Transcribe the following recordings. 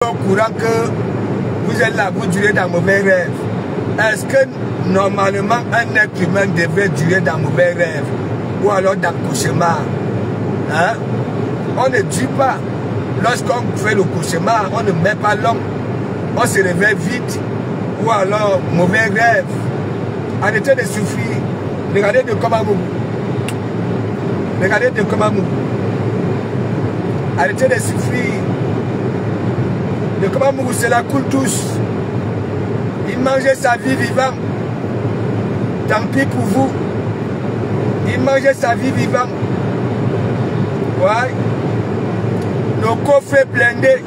au courant que vous êtes là, vous durez dans mauvais rêves. Est-ce que normalement un être humain devrait durer dans mauvais rêves ou alors dans cauchemar? Hein? On ne dure pas. Lorsqu'on fait le cauchemar, on ne met pas l'homme. On se réveille vite. Ou alors mauvais rêve. Arrêtez de souffrir. Regardez de Komamou. Regardez de Komamou. Arrêtez de souffrir. De Komamou, cela coule tous. Il mangeait sa vie vivante. Tant pis pour vous. Il mangeait sa vie vivante. Ouais. Nos coffres blindés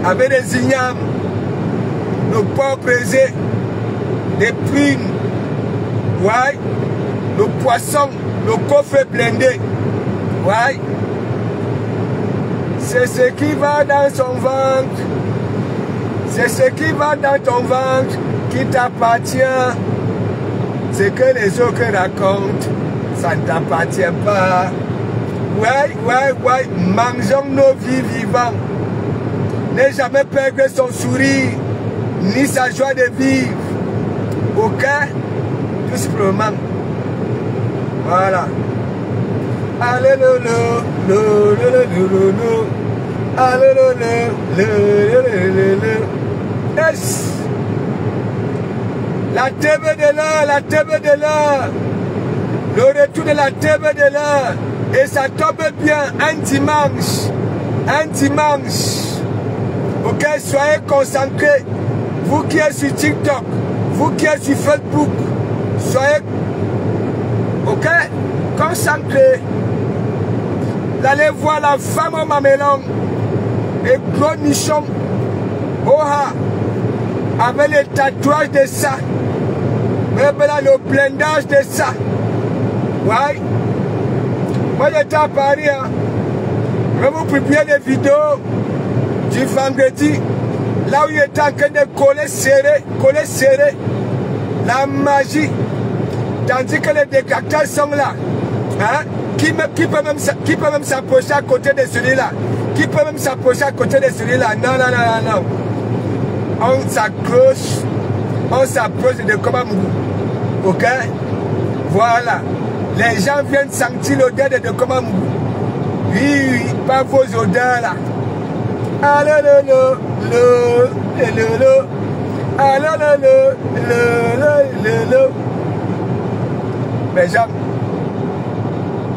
avec des ignames, nos porcs brisés, des prunes, ouais. Nos poissons, nos coffres blindés, ouais. C'est ce qui va dans son ventre, c'est ce qui va dans ton ventre qui t'appartient. Ce que les autres racontent, ça ne t'appartient pas. Ouais, mangeons nos vies vivantes. Ne jamais perdre son sourire, ni sa joie de vivre. Ok? Tout simplement. Voilà. Yes. La TV de l'heure, la TV de l'heure. Le retour de la TV de l'heure. Et ça tombe bien, un dimanche. Un dimanche. Ok, soyez concentrés. Vous qui êtes sur TikTok, vous qui êtes sur Facebook, soyez, ok, concentrés. Vous allez voir la femme au mamelon et gros nichon, oha, avec les tatouages de ça, le blindage de ça. Ouais. Moi j'étais à Paris, hein. Je vais vous publier des vidéos du vendredi, là où il était en train de coller serré, la magie, tandis que les décapteurs sont là. Hein? Qui peut même s'approcher à côté de celui-là? Qui peut même s'approcher à côté de celui-là? Non. On s'approche de Komamou. Ok? Voilà. Les gens viennent sentir l'odeur de Komamou. Oui, pas vos odeurs là.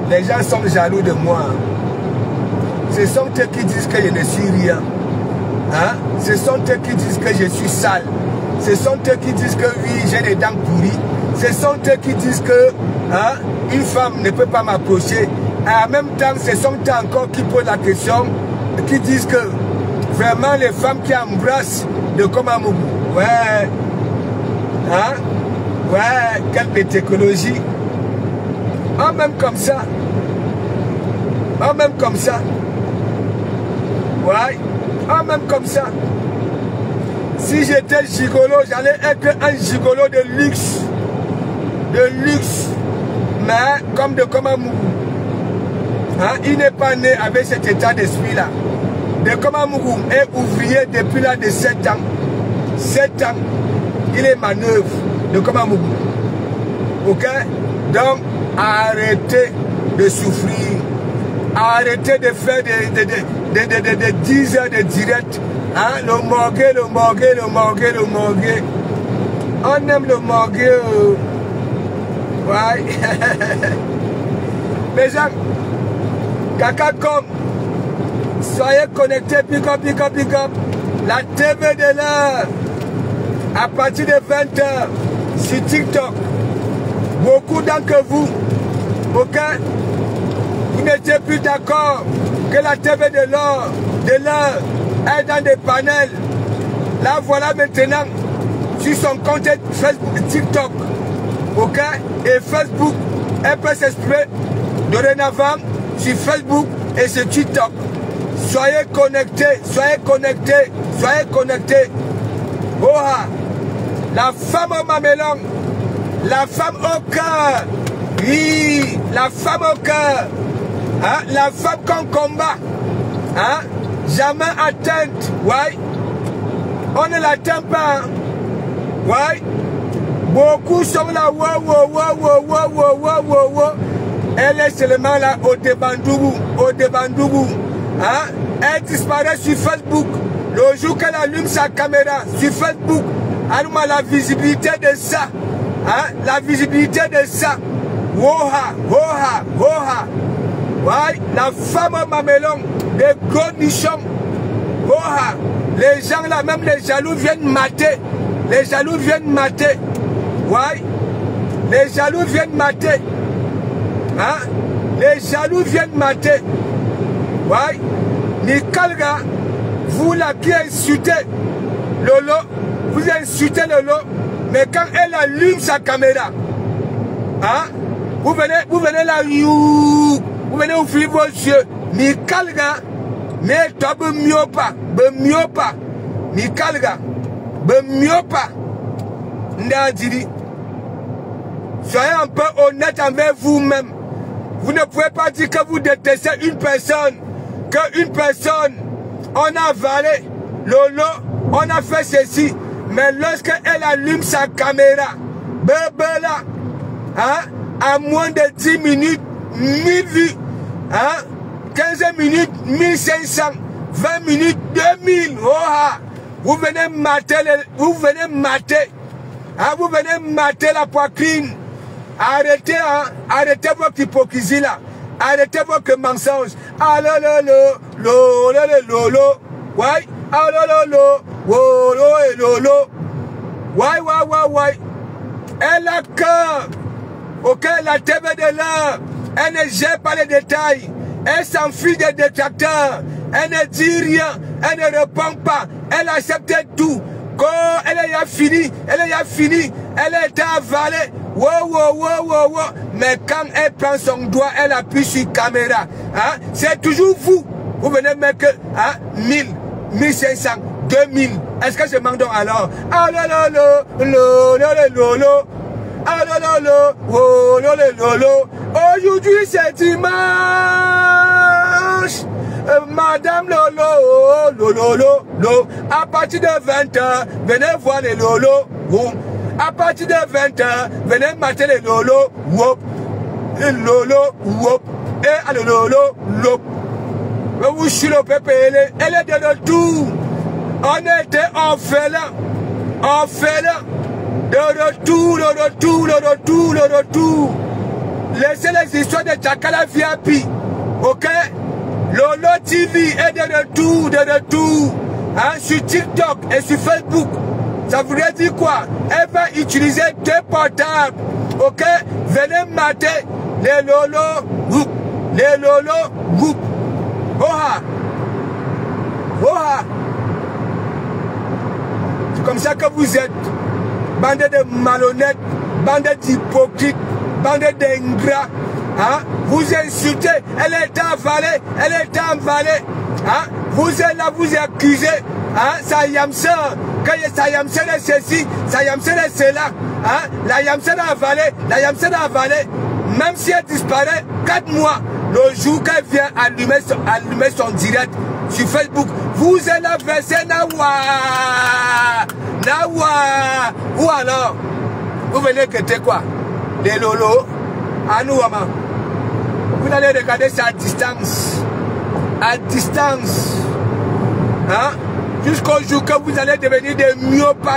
Les gens sont jaloux de moi. Ce sont eux qui disent que je ne suis rien. Hein? Ce sont eux qui disent que je suis sale. Ce sont eux qui disent que oui, j'ai des dents pourries. Ce sont eux qui disent que hein, une femme ne peut pas m'approcher. Et en même temps, ce sont eux encore qui posent la question, qui disent que vraiment les femmes qui embrassent de Komamou. Ouais. Hein? Ouais, quelle technologie. Oh, même comme ça. Oh, même comme ça. Ouais. Oh, même comme ça. Si j'étais gigolo, j'allais être un gigolo de luxe. De luxe. Mais comme de Komamou. Hein? Il n'est pas né avec cet état d'esprit-là. De Komamou est ouvrier depuis l'âge de 7 ans. 7 ans. Il est manœuvre de Komamou. Ok? Donc, arrêtez de souffrir. Arrêtez de faire des 10 heures de direct. Hein? Le morgue. On aime le morgue. Ouais. Les gens, caca comme, soyez connectés, pick up. La TV de l'heure, à partir de 20 h sur TikTok. Beaucoup d'entre vous, ok, vous n'étiez plus d'accord que la TV de l'heure est dans des panels. Là, voilà maintenant, sur son compte Facebook, TikTok, ok, et Facebook, elle peut s'exprimer dorénavant sur Facebook et sur TikTok. Soyez connectés. Oha, la femme au mamelon, la femme au cœur, oui, la femme au cœur, hein? La femme qu'on combat, hein? jamais atteinte. Ouais. On ne l'atteint pas. Ouais. Beaucoup sont là. Elle est seulement là au Débandougou. Au Débandougou. Hein? Elle disparaît sur Facebook. Le jour qu'elle allume sa caméra sur Facebook, elle a la visibilité de ça. Hein? La visibilité de ça. Woha, woha, woha. Ouais, la femme au mamelon, les gros nichons. Woha. Les gens là, même les jaloux viennent mater. Les jaloux viennent mater. Ouais. Les jaloux viennent mater. Hein? Les jaloux viennent mater. Ouais. Nikalga, vous là qui insultez Lolo, vous insultez Lolo, mais quand elle allume sa caméra, hein? Vous venez là, vous venez ouvrir vos yeux. Nikalga, mais toi, myopa, Nikalga, myopa, Ndadiri. Soyez un peu honnête envers vous-même. Vous ne pouvez pas dire que vous détestez une personne, qu'une personne, on a avalé Lolo, on a fait ceci, mais lorsqu'elle allume sa caméra, là, hein, à moins de 10 minutes, 1000 vues, hein, 15 minutes, 1500, 20 minutes, 2000, oh, ah, vous venez mater, hein, vous venez mater la poitrine. Arrêtez, hein, arrêtez votre hypocrisie là. Arrêtez votre mensonge. Ah lolo. Ouais. Ah lolo. Ouais. Elle a cœur. Ok, la TV de l'heure. Elle ne gère pas les détails. Elle s'enfuit des détracteurs. Elle ne dit rien. Elle ne répond pas. Elle accepte tout. Quand elle a fini. Elle a été avalée. Wow. Mais quand elle prend son doigt, elle appuie sur la caméra. Hein? C'est toujours vous. Vous venez mettre hein, 1000, 1500, 2000. Est-ce que je manque donc alors? Ah lolo. Ah lolo. Aujourd'hui c'est dimanche. Madame Lolo. À partir de 20h, venez voir les Lolo. À partir de 20h, venez mater les Lolo. Les Lolo. Et le Lolo. Vous chulopez, elle est de retour. On était orphelins. De retour. Laissez les histoires de Chakala VIP. Ok? Lolo TV est de retour. Hein, sur TikTok et sur Facebook. Ça voudrait dire quoi? Elle va utiliser 2 portables. Ok? Venez mater les Lolo. Oha. C'est comme ça que vous êtes. Bande de malhonnêtes, bande d'hypocrites, bande d'ingrats. Hein? Vous insultez, elle est avalée. Hein? Vous êtes là, vous accusez. Hein? Sa Yamser, quand sa Yamser est ceci, sa Yamser est cela. Hein? La Yamser a avalé. Même si elle disparaît 4 mois, le jour qu'elle vient allumer son direct sur Facebook, vous êtes là versé Nawa. Ou alors, vous venez quitter quoi? Les Lolo, à nous, maman. Vous allez regarder ça à distance. Hein? Jusqu'au jour que vous allez devenir des myopes,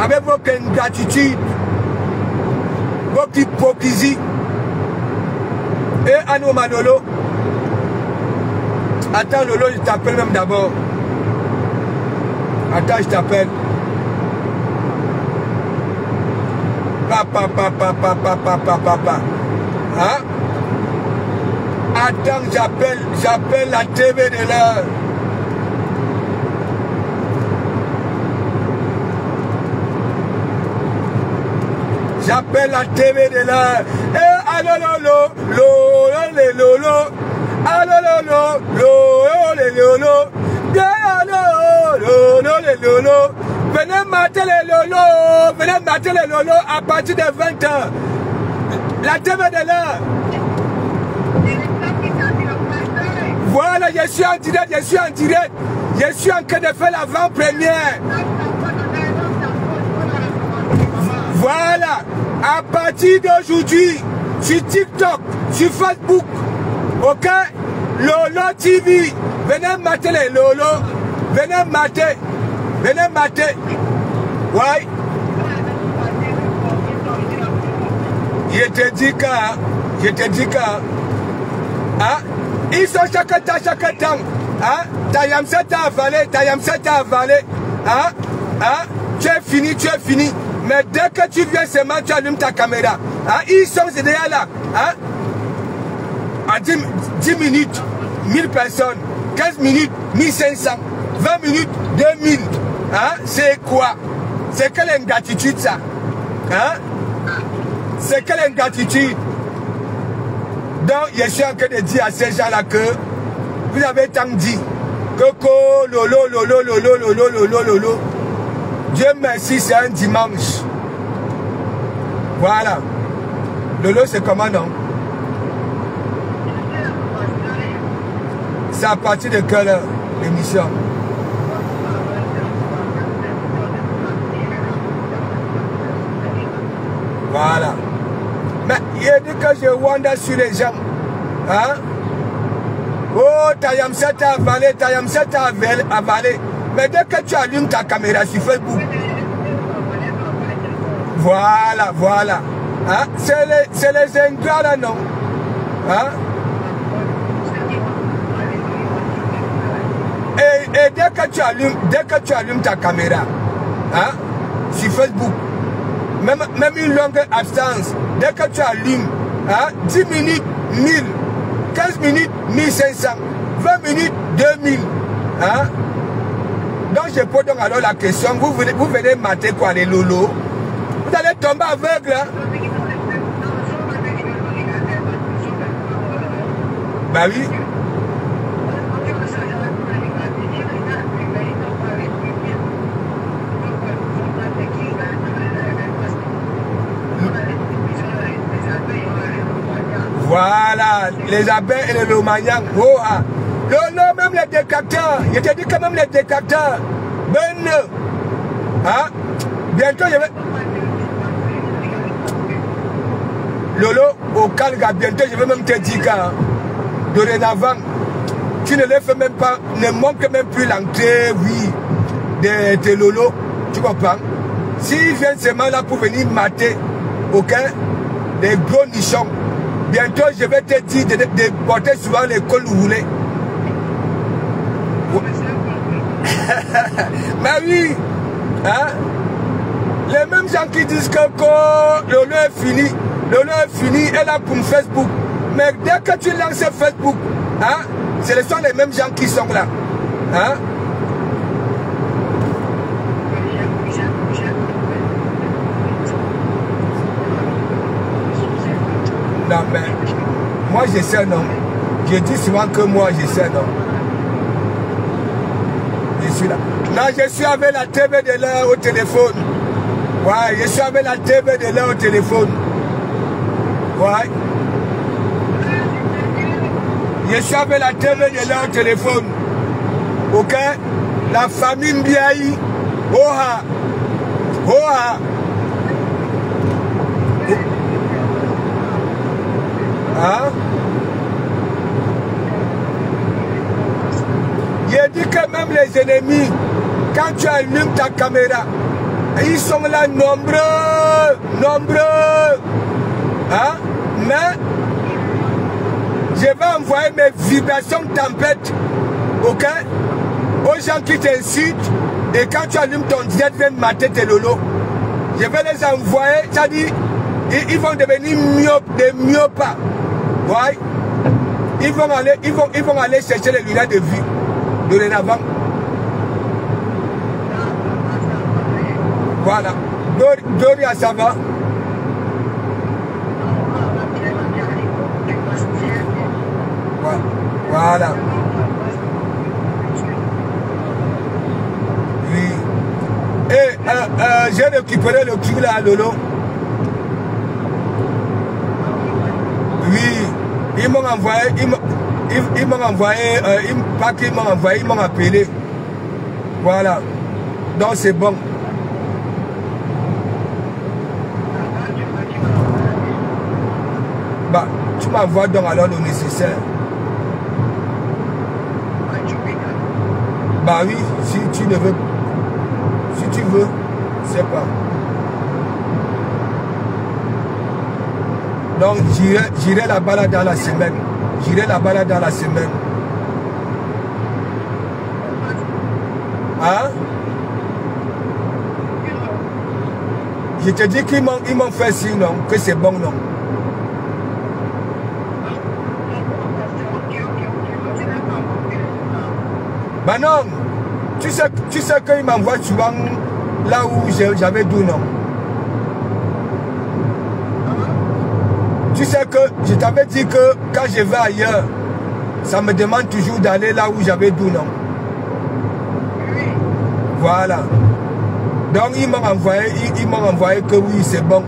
avec votre ingratitude, votre hypocrisie. Et à nous, Manolo. Attends, Lolo, je t'appelle même d'abord. Attends, je t'appelle. Papa. Hein? Attends, j'appelle la TV de l'heure. J'appelle la TV de l'heure. Eh, allo, lolo. Lolo. Venez mater les Lolo à partir de 20h. La TV de l'heure. Voilà, je suis en direct, je suis en direct. Je suis en train de faire l'avant-première. Voilà, à partir d'aujourd'hui, sur TikTok, sur Facebook, ok, Lolo TV, venez mater les Lolo, venez mater, ouais. Je te dis que, hein, ils sont chaque temps, hein, ta Yamsa t'a avalé, hein, tu es fini. Mais dès que tu viens seulement, tu allumes ta caméra. Hein? Ils sont déjà là. Hein? À 10 minutes, 1000 personnes. 15 minutes, 1500. 20 minutes, 2000. Hein? C'est quoi? C'est quelle ingratitude ça? Hein? C'est quelle ingratitude? Donc, je suis en train de dire à ces gens-là que vous avez tant dit. Coco, lolo. Dieu merci, c'est un dimanche. Voilà. Lolo, c'est comment non? C'est à partir de quelle heure l'émission? Voilà. Mais il dit que je wander sur les gens. Hein? Oh, Tayamsa t'a avalé. Mais dès que tu allumes ta caméra sur Facebook, voilà. Hein? C'est les ingrats là, non? Hein? Et dès que tu allumes ta caméra, hein? Sur Facebook, même une longue absence, dès que tu allumes, hein? 10 minutes, 1000, 15 minutes, 1500, 20 minutes, 2000, hein? Donc je pose donc alors la question, vous venez mater quoi les lolos? Vous allez tomber aveugle, hein? Bah oui. Voilà, les abeilles et les lomanians. Oh, ah. Lolo, même les décapteurs. Je te dis que même les décapteurs. Ben, hein? Bientôt, je vais... Lolo, au Calga, bientôt, je vais même te dire que dorénavant, tu ne les fais même pas, ne montre même plus l'entrée, oui, de Lolo. Tu comprends? S'ils viennent seulement là pour venir mater, ok, des gros nichons, bientôt, je vais te dire de porter souvent les cols roulés. Mais oui, hein? Les mêmes gens qui disent que Lolo est fini, est là pour Facebook. Mais dès que tu lances Facebook, hein? Ce sont les mêmes gens qui sont là. Hein? Non mais, moi je sais non. Je dis souvent que moi je sais non. Je suis là. Non, je suis avec la TV de l'heure au téléphone. Ouais, je suis avec la TV de l'heure au téléphone. Ouais. Je suis avec la TV de l'heure au téléphone. Ok? La famille Mbiaï. Oha. Oha. Hein? Je dis que même les ennemis, quand tu allumes ta caméra, ils sont là nombreux. Hein? Mais je vais envoyer mes vibrations tempête, ok, aux gens qui t'insultent. Et quand tu allumes ton direct, viens mater tes lolos. Je vais les envoyer, c'est-à-dire, ils vont devenir myopes, des myopes. Ouais. Ils vont aller chercher les lunettes de vue. Dorénavant. Voilà. Doria, ça va? Voilà. Oui. Et j'ai récupéré le cul là, Lolo. Oui. Ils m'ont envoyé. ils m'ont envoyé, pas qu'ils m'ont envoyé, ils m'ont appelé. Voilà. Donc c'est bon. Bah, tu m'envoies donc alors le nécessaire. Bah oui, si tu ne veux, si tu veux, c'est pas. Donc j'irai là-bas là dans la semaine. J'irai là-bas là dans la semaine. Hein? Je te dis qu'ils m'ont fait signe, non? Que c'est bon, non? Bah non, tu sais qu'ils m'envoient souvent là où j'avais d'où, non? Tu sais que je t'avais dit que quand je vais ailleurs, ça me demande toujours d'aller là où j'avais d'où, non? Voilà. Donc ils m'ont envoyé que oui, c'est bon.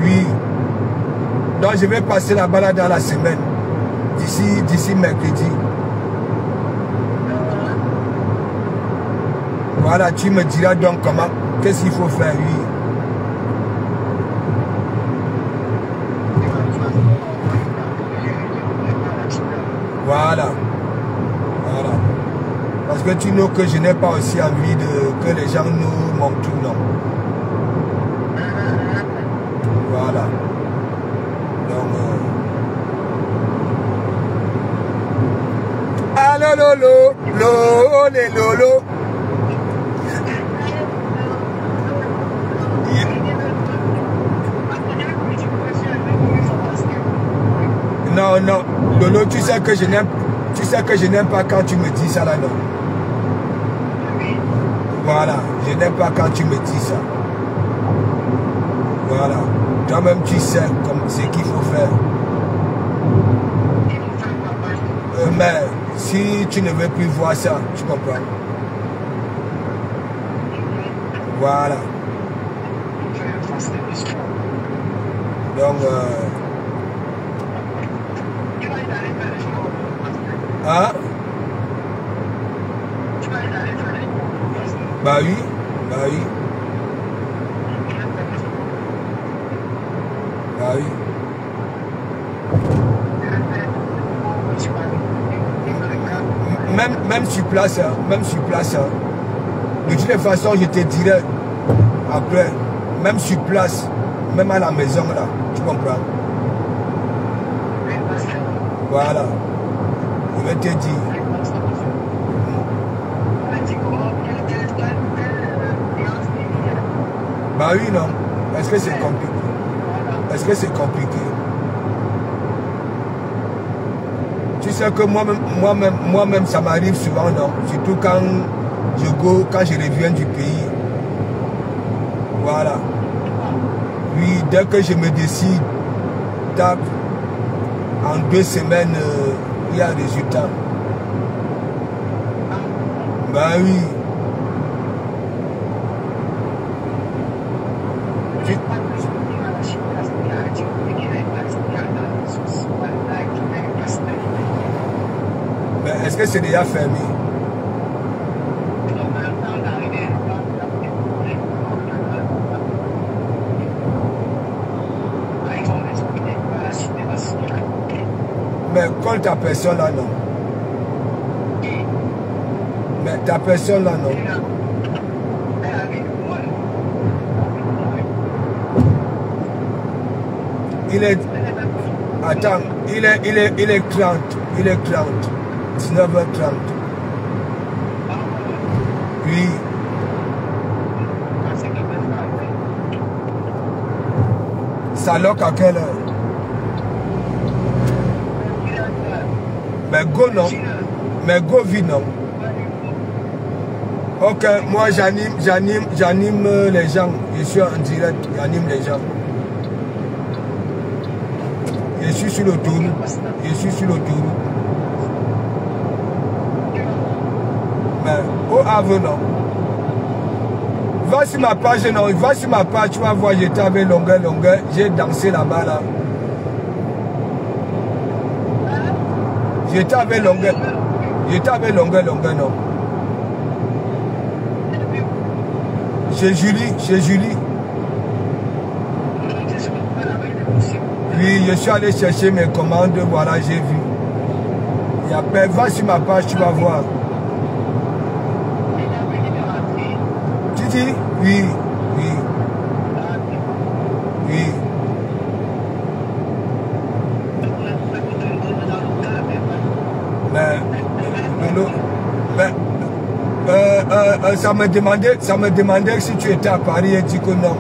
Oui. Donc je vais passer là-bas là dans la semaine. D'ici mercredi. Voilà, tu me diras donc comment, qu'est-ce qu'il faut faire, oui. Voilà. Voilà. Parce que tu know que je n'ai pas aussi envie que les gens nous montrent tout, non. Voilà. Donc, allô, lolo, lolo. Non, non, Lolo, tu sais que je n'aime pas quand tu me dis ça là, non. Voilà, je n'aime pas quand tu me dis ça. Voilà, toi-même tu sais comme ce qu'il faut faire. Mais si tu ne veux plus voir ça, tu comprends. Voilà. Donc, hein? Bah oui, bah oui. Bah oui. Même sur place, hein, même sur place. Hein. De toutes les façons, je te dirai après, même sur place, même à la maison là, tu comprends? Voilà. Je vais te dire. Bah oui, non. Est-ce que c'est compliqué? Est-ce que c'est compliqué? Tu sais que moi-même, ça m'arrive souvent, non? Surtout quand je reviens du pays. Voilà. Oui, dès que je me décide, tape, en 2 semaines, il y a un résultat. Bah oui. Mais est-ce que c'est déjà fermé? Mais quand ta personne là, non. Mais ta personne là, non. Il est... Attends, il est 30. Il est 30. 19h30. Oui. Ça loque à quelle heure? Mais go non. Mais go vite non. Ok, moi j'anime les gens. Je suis en direct, j'anime les gens. Je suis sur l'autoroute. Je suis sur l'autoroute. Mais au Havre non. Va sur ma page, non, va sur ma page, tu vas voir, j'étais avec longueur, j'ai dansé là-bas, là. J'étais avec longueur, non. Chez Julie. Oui, je suis allé chercher mes commandes, voilà, j'ai vu. Il y a pas, va sur ma page, tu vas voir. Tu dis? Oui. Ça me demandait si tu étais à Paris, j'ai dit que non.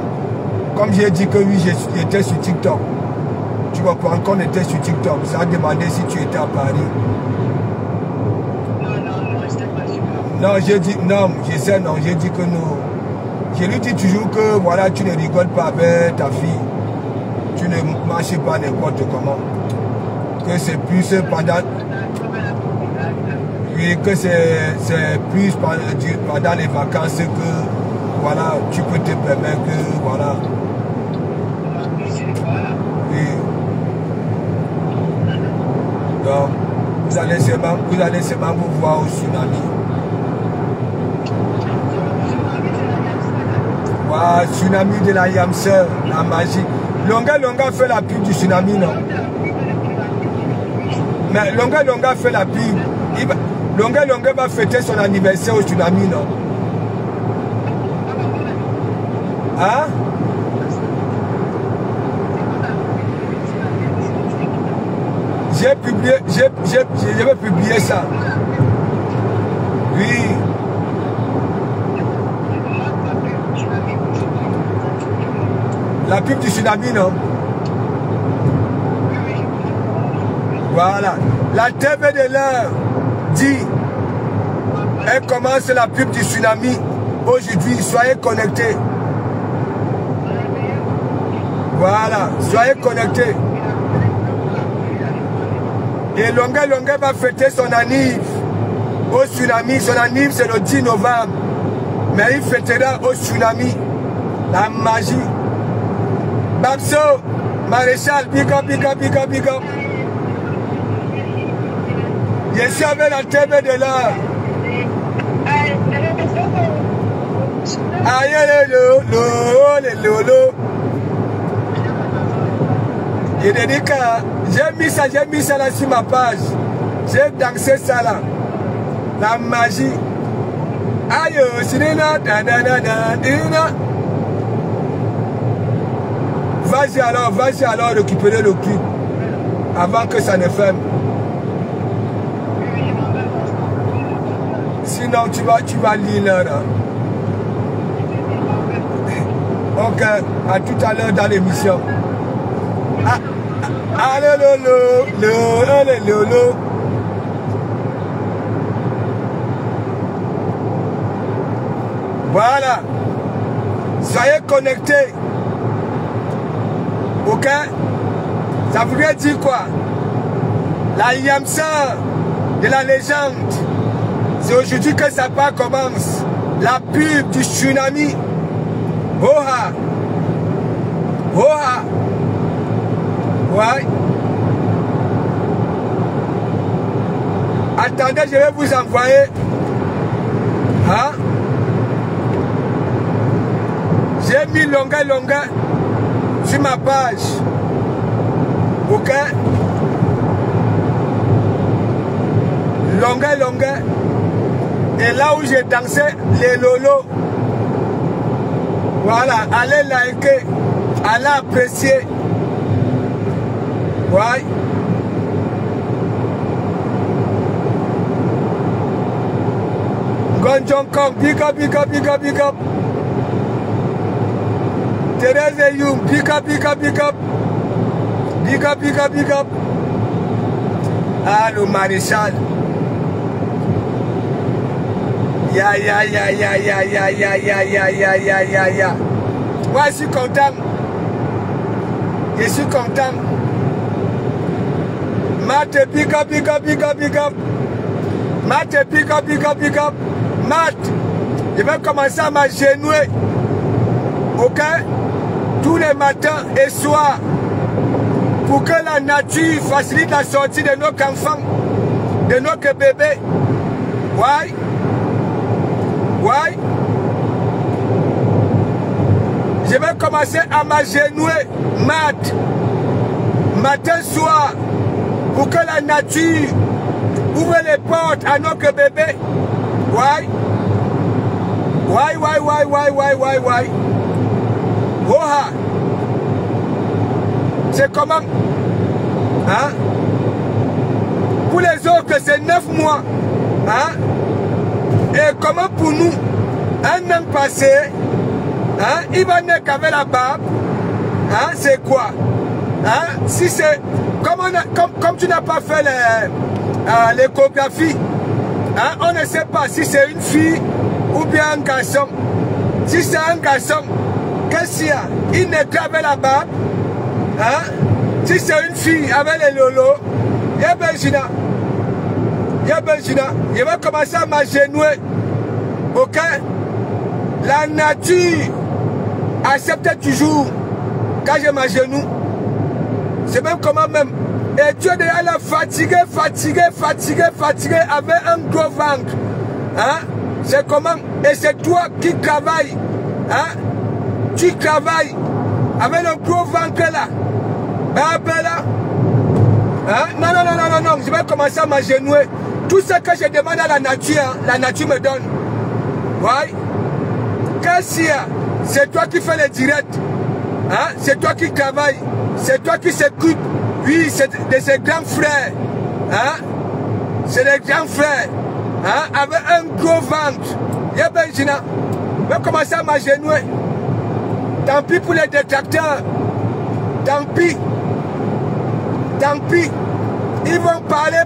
Comme j'ai dit que oui, j'étais sur TikTok. Tu comprends qu'on était sur TikTok. Ça a demandé si tu étais à Paris. Non, j'ai dit non, je sais non, j'ai dit que non. Je lui dis toujours que voilà, tu ne rigoles pas avec ta fille. Tu ne marches pas n'importe comment. Que c'est plus pendant... Oui, que c'est plus pendant les vacances que voilà, tu peux te permettre que voilà. Oui. Donc, vous allez seulement vous voir au tsunami. Voilà, tsunami de la Yamseur, la magie. Longa fait la pub du tsunami, non? Mais Longa fait la pub. Longa va fêter son anniversaire au tsunami, non? Hein? Je vais publier ça. Oui. La pub du tsunami, non? Voilà. La TV de l'heure dit, elle commence la pub du tsunami. Aujourd'hui, soyez connectés. Voilà, soyez connectés. Et Longa va fêter son anniv au tsunami. Son anniv, c'est le 10 novembre. Mais il fêtera au tsunami. La magie. Babso, Maréchal, big up. Je suis avec la TV de l'heure. Aïe, le lolo. Il dit que j'ai mis ça là sur ma page. J'ai dansé ça là. La magie. Aïe, sinina, Vas-y alors récupérer le clip avant que ça ne ferme. Sinon tu vas lire là. Ok, à tout à l'heure dans l'émission. Allez lolo. Voilà. Soyez connectés. Ok? Ça voudrait dire quoi? La Yamseur de la légende. C'est aujourd'hui que ça commence. La pub du tsunami. Oha. Ouais. Attendez, je vais vous envoyer. Hein? J'ai mis longa sur ma page. Ok? Longa. Et là où j'ai dansé, les lolos. Voilà, allez liker, allez apprécier. Ouais. Gonjon Kong, big up. Thérèse Youm, big up. Ah, le maréchal. Ya. Moi, je suis content. Matt, big up. Matt, big up. Matt, je vais commencer à m'agenouiller. Ok? Tous les matins et soirs. Pour que la nature facilite la sortie de nos enfants, de nos bébés. Why? Why? Je vais commencer à m'agenouiller matin, soir, pour que la nature ouvre les portes à nos bébés. Why? Why? Oha! C'est comment? Hein? Pour les autres, c'est 9 mois. Hein? Et comment pour nous, un an passé, hein? Il va naître avec la barbe. Hein? C'est quoi? Hein? Si c'est comme tu n'as pas fait l'échographie, hein? On ne sait pas si c'est une fille ou bien un garçon. Si c'est un garçon, qu'est-ce qu'il y a? Il naît avec la barbe. Hein? Si c'est une fille avec les lolos, il y a Benjina. Je vais commencer à m'agenouiller. Ok? La nature accepte toujours quand je m'agenouille. C'est même comment même. Et tu es déjà là fatigué avec un gros ventre. Hein? C'est comment? Et c'est toi qui travailles. Hein? Tu travailles avec le gros ventre là. Là. Hein? Non. Je vais commencer à m'agenouiller. Tout ce que je demande à la nature, hein, la nature me donne. Ouais. Qu'est-ce qu'il y a? C'est toi qui fais les directs. Hein? C'est toi qui travailles. C'est toi qui s'occupe. Oui, c'est de ses grands frères. Hein? C'est des grands frères. Hein? Avec un gros ventre. Y'a Benjina. Je vais commencer à m'agenouiller. Tant pis pour les détracteurs. Tant pis. Ils vont parler.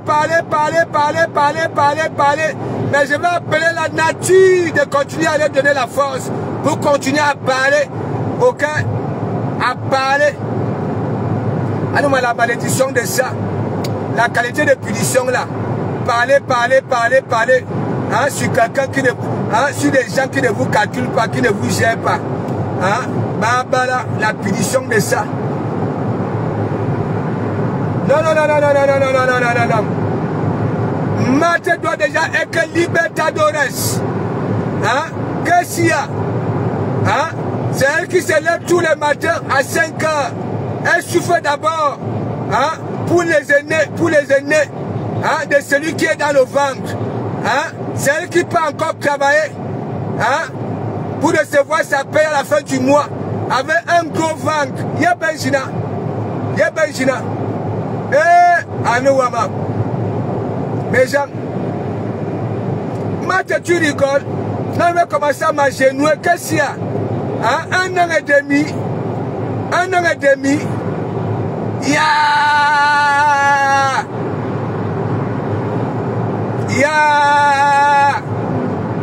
Mais je vais appeler la nature de continuer à leur donner la force pour continuer à parler. Ok? À parler. Alors, la malédiction de ça. La qualité de punition là. Parler. Hein, sur quelqu'un qui ne. Hein, sur des gens qui ne vous calculent pas, qui ne vous gèrent pas. Hein? Là, la punition de ça. Non. Mate doit déjà être libertadores. Hein? Qu'est-ce qu'il y a? Hein? C'est elle qui se lève tous les matins à 5 heures. Elle souffre d'abord. Hein? Pour les aînés. Hein? De celui qui est dans le ventre. Hein? C'est elle qui peut encore travailler. Hein? Pour recevoir sa paie à la fin du mois. Avec un gros ventre. Y'a Benjina. Anouama. Mes gens, Mate, tu rigoles. Là, on va commencer à m'agenouiller. Qu'est-ce qu'il y a? Hein? Un an et demi. Ya!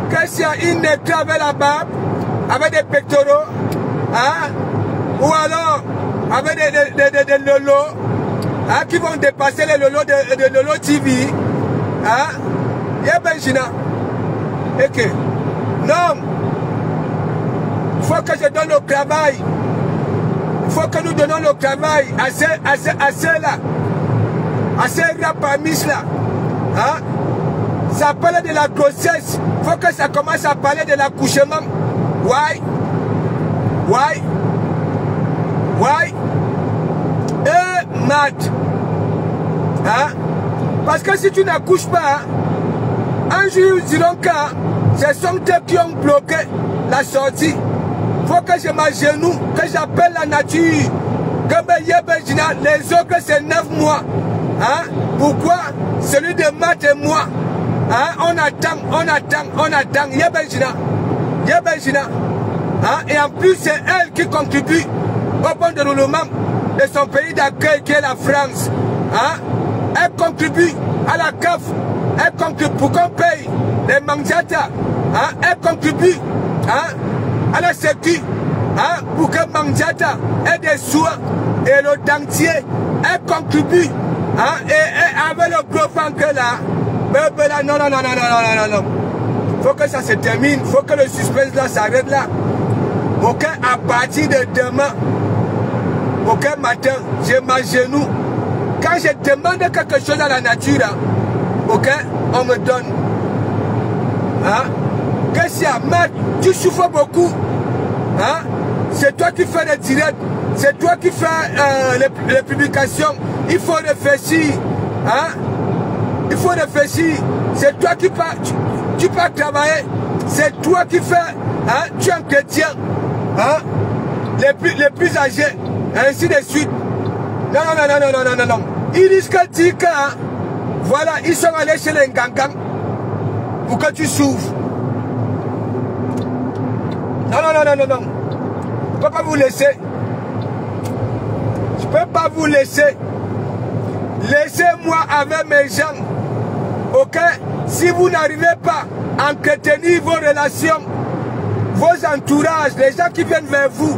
Qu'est-ce qu'il y a? Il n'est avec la barbe, avec des pectoraux. Hein? Ou alors, avec des lolos. Hein, qui vont dépasser les lolos de Lolo TV. Hein? Y'a Benjina. Ok. Non. Il faut que je donne le travail. Il faut que nous donnons le travail à ceux-là. À ces rapamis là. Hein? Ça parle de la grossesse. Il faut que ça commence à parler de l'accouchement. Why? Matt. Hein? Parce que si tu n'accouches pas, un jour ils diront que ce sont eux qui ont bloqué la sortie. Il faut que je m'agenouille, que j'appelle la nature. Que les autres c'est 9 mois. Hein? Pourquoi? Celui de Matt et moi. Hein? On attend. Y'a Benjina. Hein? Et en plus c'est elle qui contribue au bon déroulement de son pays d'accueil qui est la France. Hein? Elle contribue à la CAF. Elle contribue pour qu'on paye les mangiata. Hein? Elle contribue, hein, à la sécu. Hein? Pour que mangiata ait des soins et le dentier. Elle contribue. Hein? Et avec le gros ventre là. Non. Faut que ça se termine. Faut que le suspense là s'arrête là. Ok, à partir de demain, ok, matin, j'ai ma genou. Quand je demande quelque chose à la nature, hein, ok, on me donne. Hein? Qu'est-ce qu'il y a? Mais tu souffres beaucoup. Hein? C'est toi qui fais les directs. C'est toi qui fais les publications. Il faut réfléchir. Hein? Il faut réfléchir. C'est toi qui pars. Tu pars travailler. C'est toi qui fais. Hein? Tu es un chrétien. Hein? Les plus âgés. Ainsi de suite. Non, non, non, non, non, non, non, non. Ils disent que Tika, hein? Voilà, ils sont allés chez les Ngangang pour que tu souffres. Non, non, non, non, non, non. Je ne peux pas vous laisser. Je ne peux pas vous laisser. Laissez-moi avec mes gens. Ok? Si vous n'arrivez pas à entretenir vos relations, vos entourages, les gens qui viennent vers vous,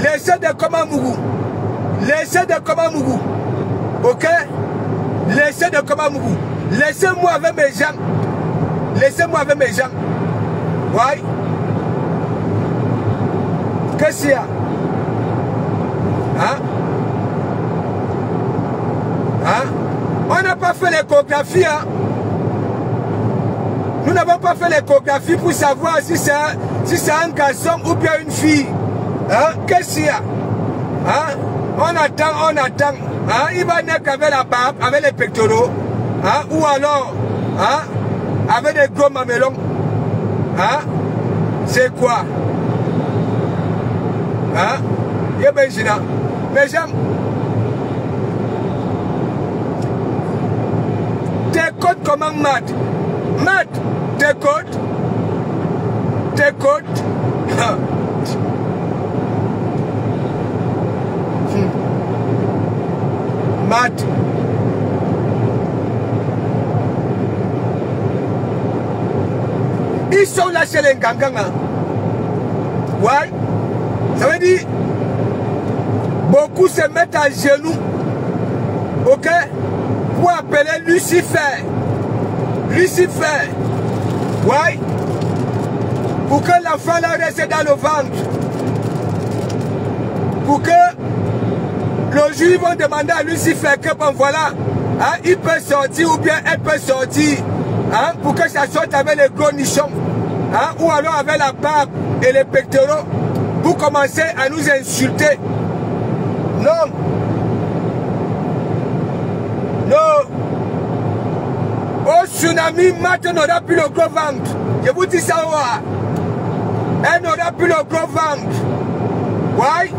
laissez de Komamougou. Laissez de Komamougou. Ok? Laissez de Komamougou. Laissez-moi avec mes gens. Laissez-moi avec mes gens. Ouais. Qu'est-ce qu'il y a? Hein? Hein? On n'a pas fait l'échographie. Hein? Nous n'avons pas fait l'échographie pour savoir si c'est un garçon ou bien une fille. Hein? Qu'est-ce qu'il y a? Hein? On attend, on attend. Hein? Il va naître avec la barbe, avec les pectoraux. Hein? Ou alors, hein? Avec des gros mamelons. Hein? C'est quoi? Hein? Yébéjina. Mes gens, tes codes comment Matt? Matt, tes codes? Tes codes? Matt. Ils sont là chez les Ngangang. Ouais. Ça veut dire, beaucoup se mettent à genoux, ok, pour appeler Lucifer. Lucifer. Ouais. Pour que l'enfant là reste dans le ventre. Pour que le jour ils vont demander à Lucifer que bon voilà, hein, il peut sortir ou bien elle peut sortir. Hein, pour que ça sorte avec les gros nichons. Hein, ou alors avec la barbe et les pectoraux. Vous commencez à nous insulter. Non. Non. Au tsunami, Matt n'aura plus le gros ventre. Je vous dis ça, ouais. Elle n'aura plus le gros ventre. Ouais.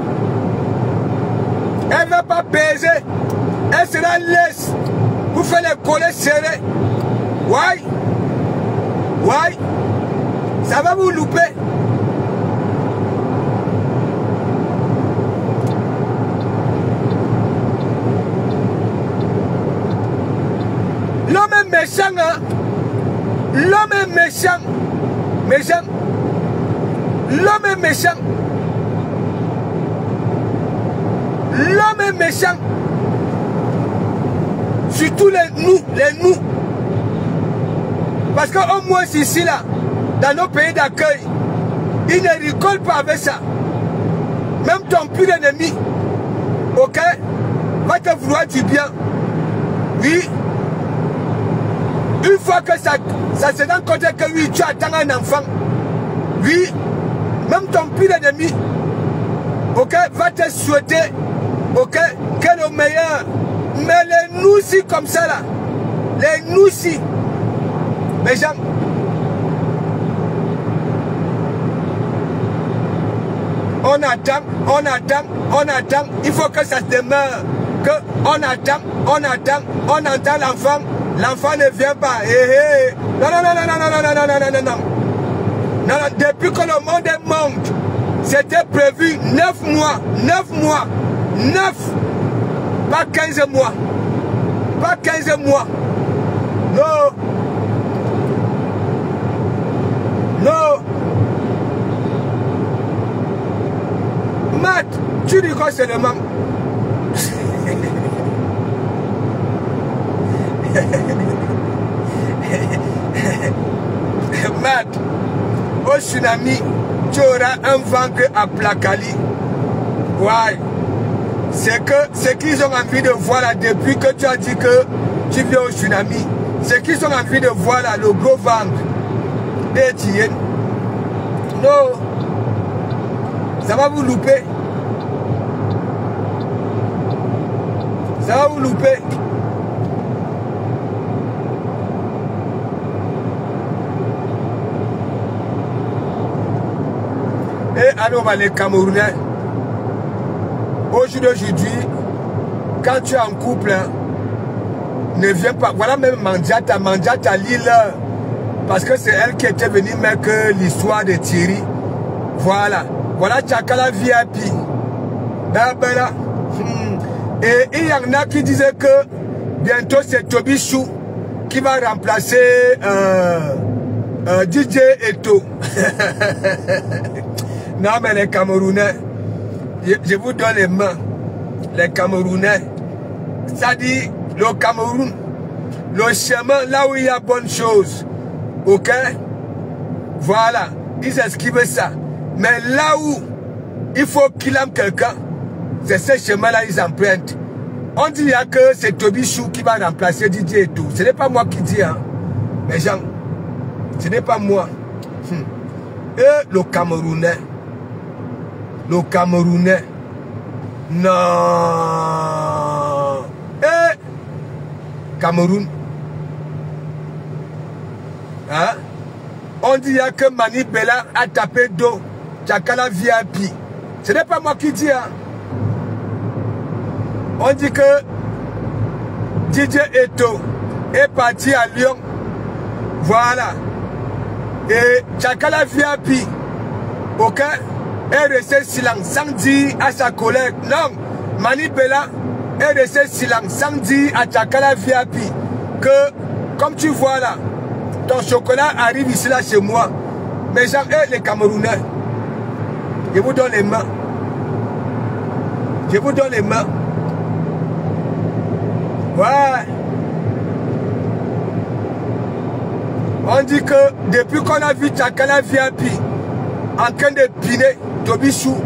Elle ne va pas peser. Elle sera laisse. Vous faites les collets serrés. Ouais. Ouais. Ça va vous louper. L'homme est méchant, hein? L'homme est méchant. Méchant. L'homme est méchant. L'homme est méchant. Surtout les nous. Parce qu'au moins ici, là, dans nos pays d'accueil, ils ne rigolent pas avec ça. Même ton pire ennemi, ok, va te vouloir du bien. Oui. Une fois que ça se rend compte que oui, tu attends un enfant. Oui. Même ton pire ennemi, ok, va te souhaiter, ok, que le meilleur. Mais les noussis comme ça là, les noussis, les gens, on attend, il faut que ça se demeure, que on attend l'enfant, l'enfant ne vient pas, non, depuis que le monde est monde, c'était prévu 9 mois, 9, pas 15 mois, non, Matt, tu dis quoi seulement? Matt, au tsunami, tu auras un ventre à Plakali. Ouais. C'est que ce qu'ils ont envie de voir là, depuis que tu as dit que tu viens au tsunami, ce qu'ils ont envie de voir là, le gros ventre. Et Tien. Non. Ça va vous louper. Ça va vous louper. Et alors, les Camerounais, aujourd'hui, quand tu es en couple, hein, ne viens pas. Voilà même Mandiata Lille, parce que c'est elle qui était venue mettre l'histoire de Thierry. Voilà. Voilà Tchakala VIP. Et il y en a qui disaient que bientôt c'est Toby Chou qui va remplacer DJ Eto. Non mais les Camerounais, je vous donne les mains. Les Camerounais, ça dit le Cameroun, le chemin là où il y a bonne chose. Ok? Voilà, ils esquivent ça. Mais là où il faut qu'il aime quelqu'un, c'est ce chemin-là ils empruntent. On dit que c'est Toby Chou qui va remplacer Didier et tout. Ce n'est pas moi qui dis, hein. Mais gens, ce n'est pas moi. Et le Camerounais. Le Camerounais. Non. Et Cameroun. Hein? On dit que Mani Bella a tapé d'eau. Tchakala VIP. Ce n'est pas moi qui dis, hein. On dit que DJ Eto est parti à Lyon. Voilà. Et Tchakala VIP, ok, est resté silence sans dire à sa collègue. Non, Mani Bella est resté silence sans dire à Tchakala VIP que, comme tu vois là, ton chocolat arrive ici là chez moi. Mais genre, les Camerounais, je vous donne les mains. Je vous donne les mains. Ouais. On dit que depuis qu'on a vu Tchakala VIP en train de piner Toby Chou,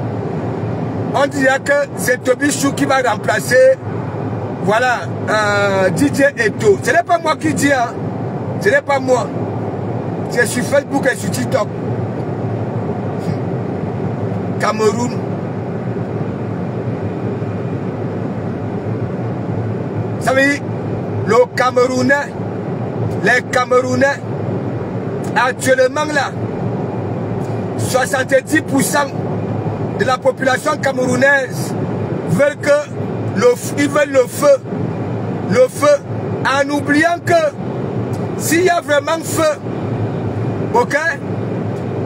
on dit que c'est Toby Chou qui va remplacer, voilà, DJ Eto. Ce n'est pas moi qui dis, hein. Ce n'est pas moi. C'est sur Facebook et sur TikTok. Cameroun. Ça veut dire, le Camerounais, les Camerounais, actuellement là, 70% de la population camerounaise veulent ils veulent le feu. Le feu, en oubliant que s'il y a vraiment feu, ok,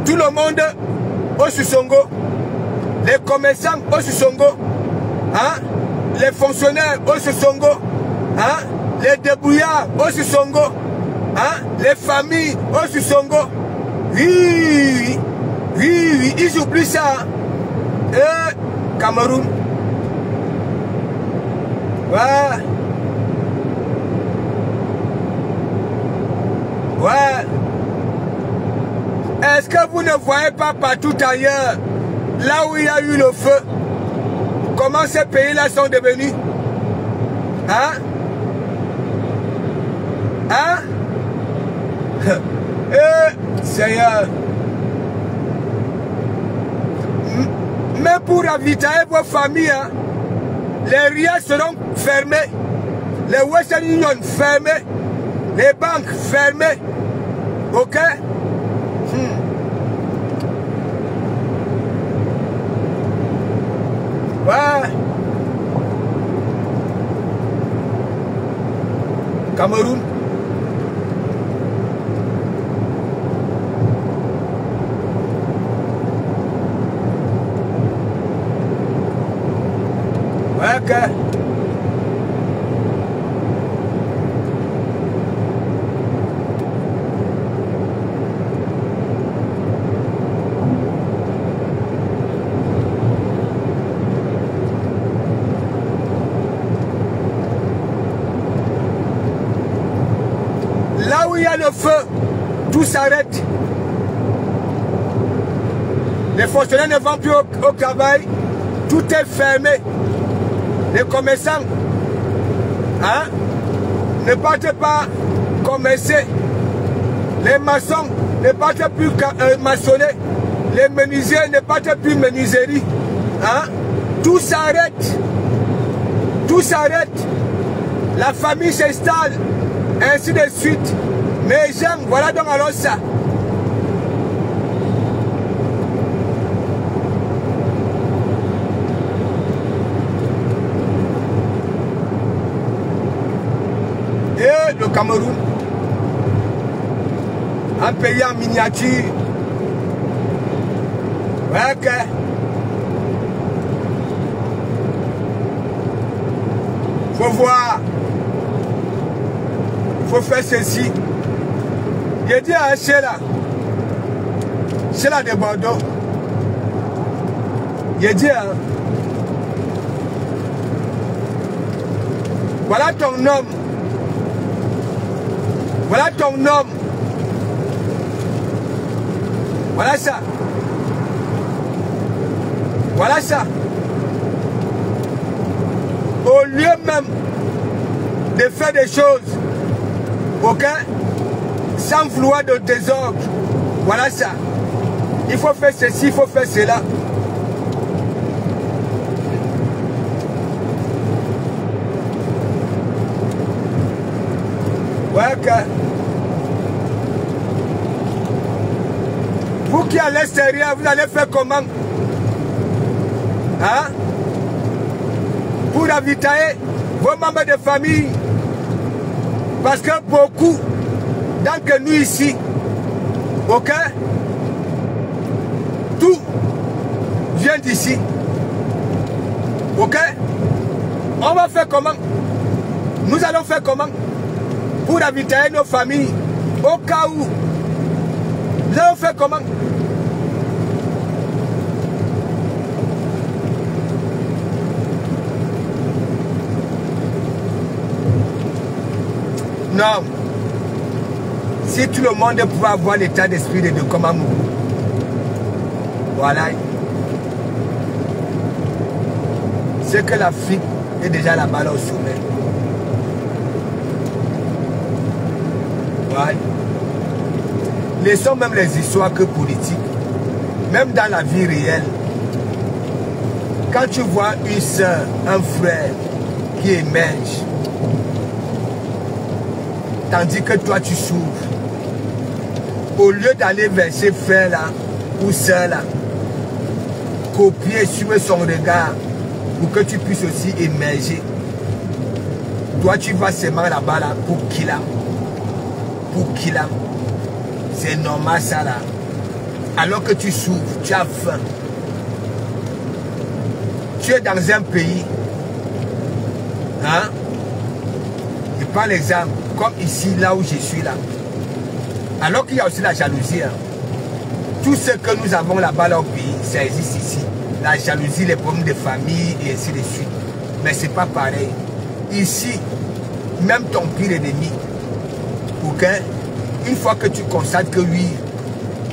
tout le monde au Sussongo, les commerçants au Sussongo, hein, les fonctionnaires au Sussongo, hein, les débrouillards au Sussongo, hein, les familles au Sussongo. Oui, ils oublient ça. Et Cameroun. Ouais. Ouais. Est-ce que vous ne voyez pas partout ailleurs, là où il y a eu le feu, comment ces pays-là sont devenus? Hein? Hein? Seigneur. Mais pour ravitailler vos familles, hein, les rias seront fermés, les Western Union fermés, les banques fermées. Ok? Ouais. Cameroun. Ouais, ok. Là où il y a le feu, tout s'arrête. Les fonctionnaires ne vont plus au travail. Tout est fermé. Les commerçants ne partent pas commercer. Les maçons ne partent plus maçonner. Les menuisiers ne partent plus menuiserie. Tout s'arrête. Tout s'arrête. La famille s'installe. Ainsi de suite. Mais gens, voilà donc alors ça. Et le Cameroun, un pays en miniature. Ok. Faut voir. Faut faire ceci. J'ai dit à Sheila de Bordeaux. J'ai dit, voilà ton homme. Voilà ton homme. Voilà ça. Voilà ça. Au lieu même de faire des choses, ok, sans vouloir de désordre. Voilà ça. Il faut faire ceci, il faut faire cela. Ouais, ok. Vous qui à l'extérieur, vous allez faire comment? Pour ravitailler vos membres de famille. Parce que beaucoup, tant que nous ici, ok, tout vient d'ici. Ok? On va faire comment? Nous allons faire comment? Pour ravitailler nos familles. Au cas où. Nous allons faire comment? Non. Si tout le monde pouvait avoir l'état d'esprit de Komamou, voilà. C'est que l'Afrique est déjà là-bas là au sommet. Ouais. Laissons même les histoires que politiques. Même dans la vie réelle. Quand tu vois une soeur, un frère qui émerge, tandis que toi tu souffres, au lieu d'aller vers ces frères-là ou sœurs-là, copier, suivre son regard pour que tu puisses aussi émerger, toi tu vas seulement là-bas là, pour qu'il a. Pour qu'il a. C'est normal ça là. Alors que tu souffres, tu as faim. Tu es dans un pays. Hein? Je prends l'exemple, comme ici, là où je suis là. Alors qu'il y a aussi la jalousie. Hein? Tout ce que nous avons là-bas là au pays, ça existe ici. La jalousie, les problèmes de famille et ainsi de suite. Mais ce n'est pas pareil. Ici, même ton pire ennemi, ok? Une fois que tu constates que lui,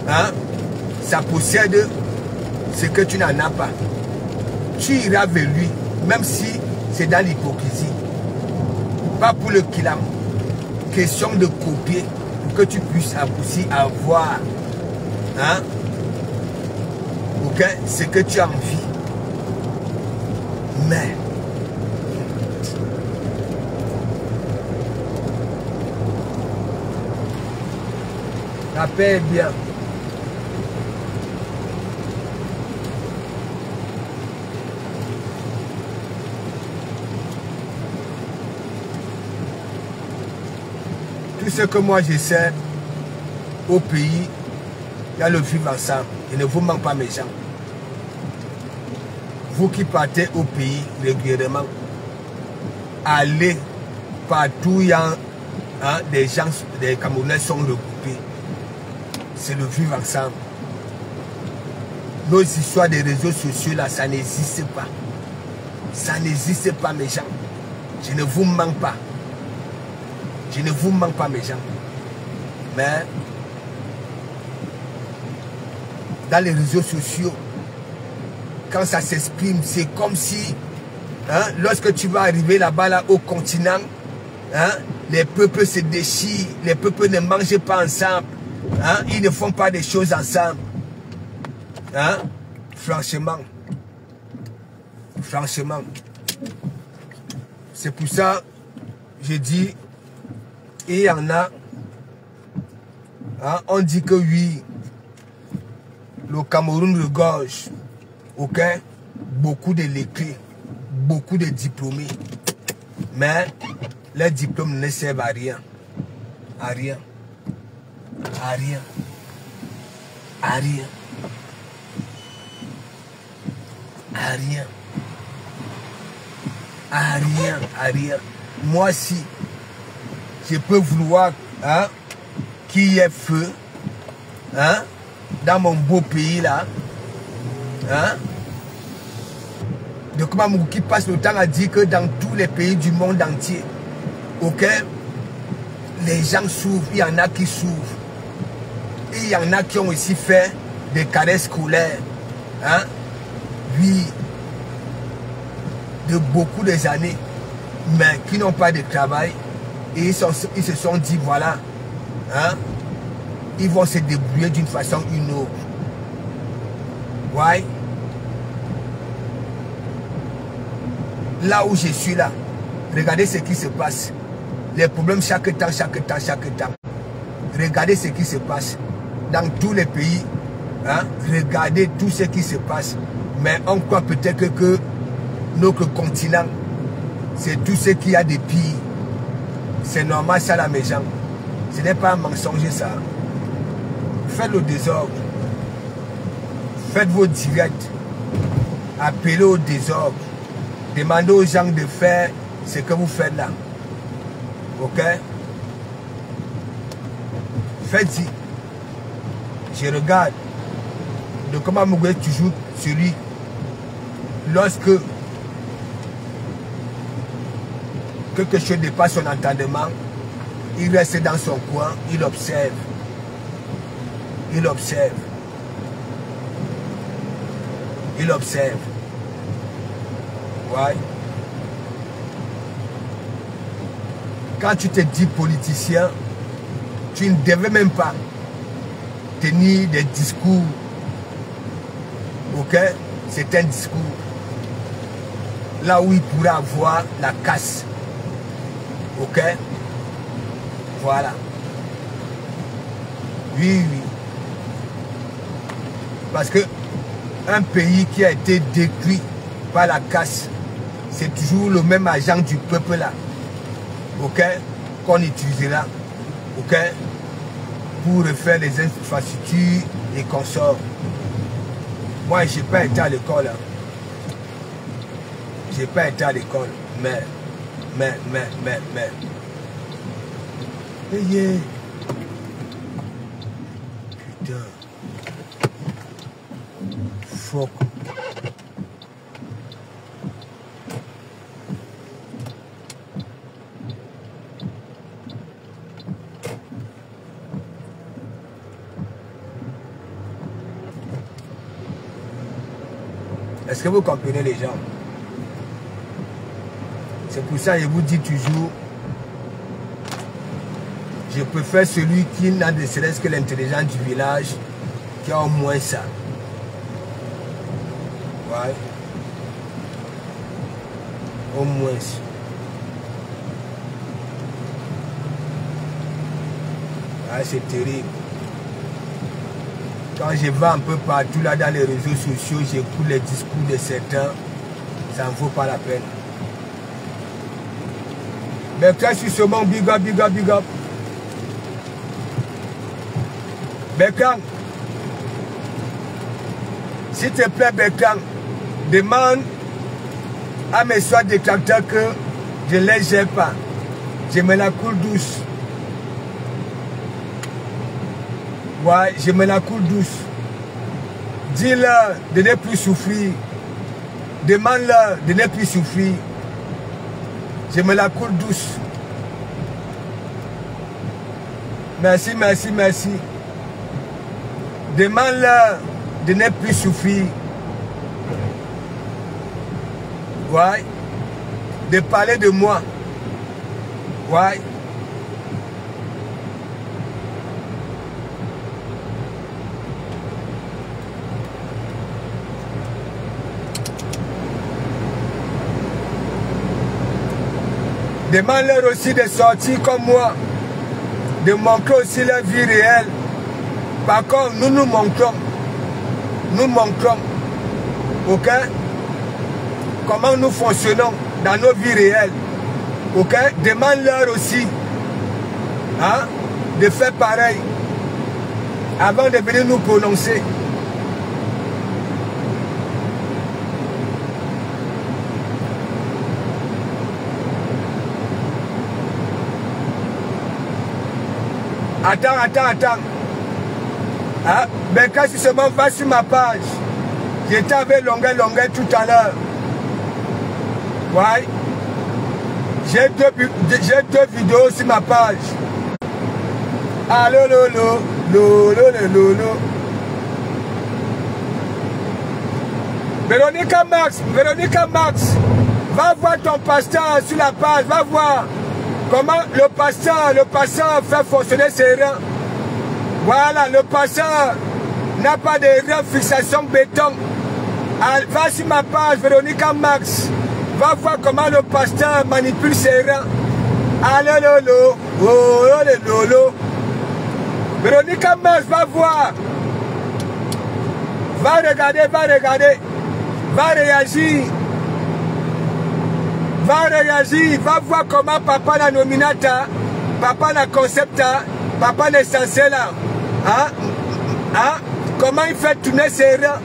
hein, ça possède ce que tu n'en as pas, tu iras vers lui, même si c'est dans l'hypocrisie. Pas pour le kilam. Question de copier pour que tu puisses aussi avoir, hein, ok, ce que tu as envie. Mais la paix est bien. Tout ce que moi j'essaie au pays, il y a le vivre ensemble. Il ne vous manque pas mes gens. Vous qui partez au pays régulièrement, allez partout où il y a des gens, des Camerounais sont regroupés. C'est le vivre ensemble. Nos histoires des réseaux sociaux là, ça n'existe pas. Ça n'existe pas mes gens. Je ne vous manque pas. Je ne vous manque pas mes gens. Mais dans les réseaux sociaux, quand ça s'exprime, c'est comme si, hein, lorsque tu vas arriver là-bas, là, au continent, hein, les peuples se déchirent, les peuples ne mangent pas ensemble, hein, ils ne font pas des choses ensemble. Hein? Franchement, c'est pour ça, je dis, il y en a, hein, on dit que oui, le Cameroun regorge, ok, beaucoup de lettrés, beaucoup de diplômés, mais les diplômes ne servent à rien, à rien, à rien, à rien, à rien, à rien, à rien. Moi, si je peux vouloir, hein, qu'il y ait feu, hein, dans mon beau pays là, hein, de comment Mouki passe le temps à dire que dans tous les pays du monde entier, ok, les gens souffrent, il y en a qui souffrent, il y en a qui ont aussi fait des caresses scolaires, hein, oui, de beaucoup des années, mais qui n'ont pas de travail, et ils se sont dit, voilà, hein, ils vont se débrouiller d'une façon ou une autre. Ouais. Là où je suis là, regardez ce qui se passe. Les problèmes chaque temps. Regardez ce qui se passe dans tous les pays. Hein? Regardez tout ce qui se passe. Mais on croit peut-être que notre continent, c'est tout ce qu'il y a de pire. C'est normal ça là mes gens. Ce n'est pas un mensonge ça. Faites le désordre. Faites vos directs. Appelez au désordre. Demandez aux gens de faire ce que vous faites là. Ok? Faites-y. Je regarde de comment Mougoué toujours celui lorsque quelque chose dépasse son entendement, il reste dans son coin, il observe. Il observe. Il observe. Ouais. Quand tu te dis politicien, tu ne devais même pas tenir des discours. Ok? C'est un discours. Là où il pourrait avoir la casse. Ok? Voilà. Oui, oui. Parce que un pays qui a été détruit par la casse, c'est toujours le même agent du peuple là. Ok? Qu'on utilisera. Ok? Pour refaire les infrastructures et consorts. Moi, je n'ai pas été à l'école. Hein. Je n'ai pas été à l'école. Mais. Yeah. Putain. Fuck. Est-ce que vous comprenez les gens? C'est pour ça que je vous dis toujours, je préfère celui qui n'a de cesse que l'intelligence du village, qui a au moins ça. Ouais. Au moins. Ah, c'est terrible. Quand je vais un peu partout là dans les réseaux sociaux, j'écoute les discours de certains, ça ne vaut pas la peine. Bertrand sur ce monde, big up, big up, big up. Bertrand, s'il te plaît Bertrand, demande à mes soins détracteurs que je ne les gère pas. Je me la coule douce. Ouais, je me la coule douce. Dis-leur de ne plus souffrir. Demande-leur de ne plus souffrir. Je me la coule douce. Merci, merci, merci. Demande-leur de ne plus souffrir. Ouais. De parler de moi. Ouais. Demande-leur aussi de sortir comme moi, de montrer aussi leur vie réelle. Par contre, nous nous montrons. Nous montrons. Ok? Comment nous fonctionnons dans nos vies réelles. Ok? Demande-leur aussi hein, de faire pareil avant de venir nous prononcer. Attends. Ah, ben quand si seulement va sur ma page, j'étais avec longueur tout à l'heure. Ouais. J'ai deux vidéos sur ma page. Allô, lolo. Véronica Max, va voir ton pasteur sur la page, va voir comment le pasteur fait fonctionner ses reins. Voilà, le pasteur n'a pas de reins fixation béton. Va sur ma page, Véronica Max. Va voir comment le pasteur manipule ses reins. Allô, lolo. Véronica Max, va voir. Va regarder. Va réagir. Va voir comment papa la nominata, papa la concepta, papa l'essentiel. Hein? Comment il fait tourner ses reins.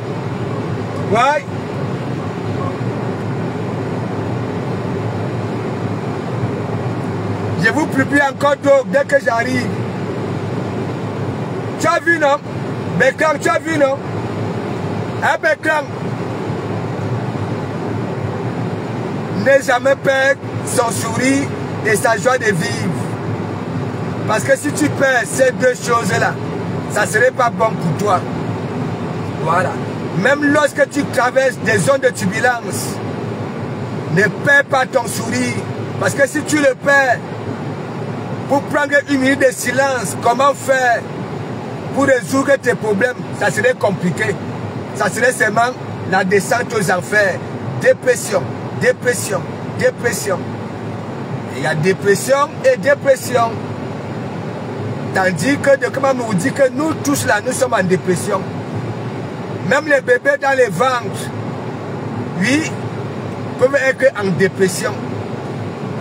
Ouais. Je vous publie encore d'eau dès que j'arrive. Tu as vu, non? Beklang, tu as vu, non? Hein, Beklang? Ne jamais perdre son sourire et sa joie de vivre. Parce que si tu perds ces deux choses-là, ça ne serait pas bon pour toi. Voilà. Même lorsque tu traverses des zones de turbulence, ne perds pas ton sourire. Parce que si tu le perds, pour prendre une minute de silence, comment faire pour résoudre tes problèmes, ça serait compliqué. Ça serait seulement la descente aux enfers. Dépression. Il y a dépression et dépression. Tandis que, comment on dit que nous tous là, nous sommes en dépression. Même les bébés dans les ventres, oui, peuvent être en dépression.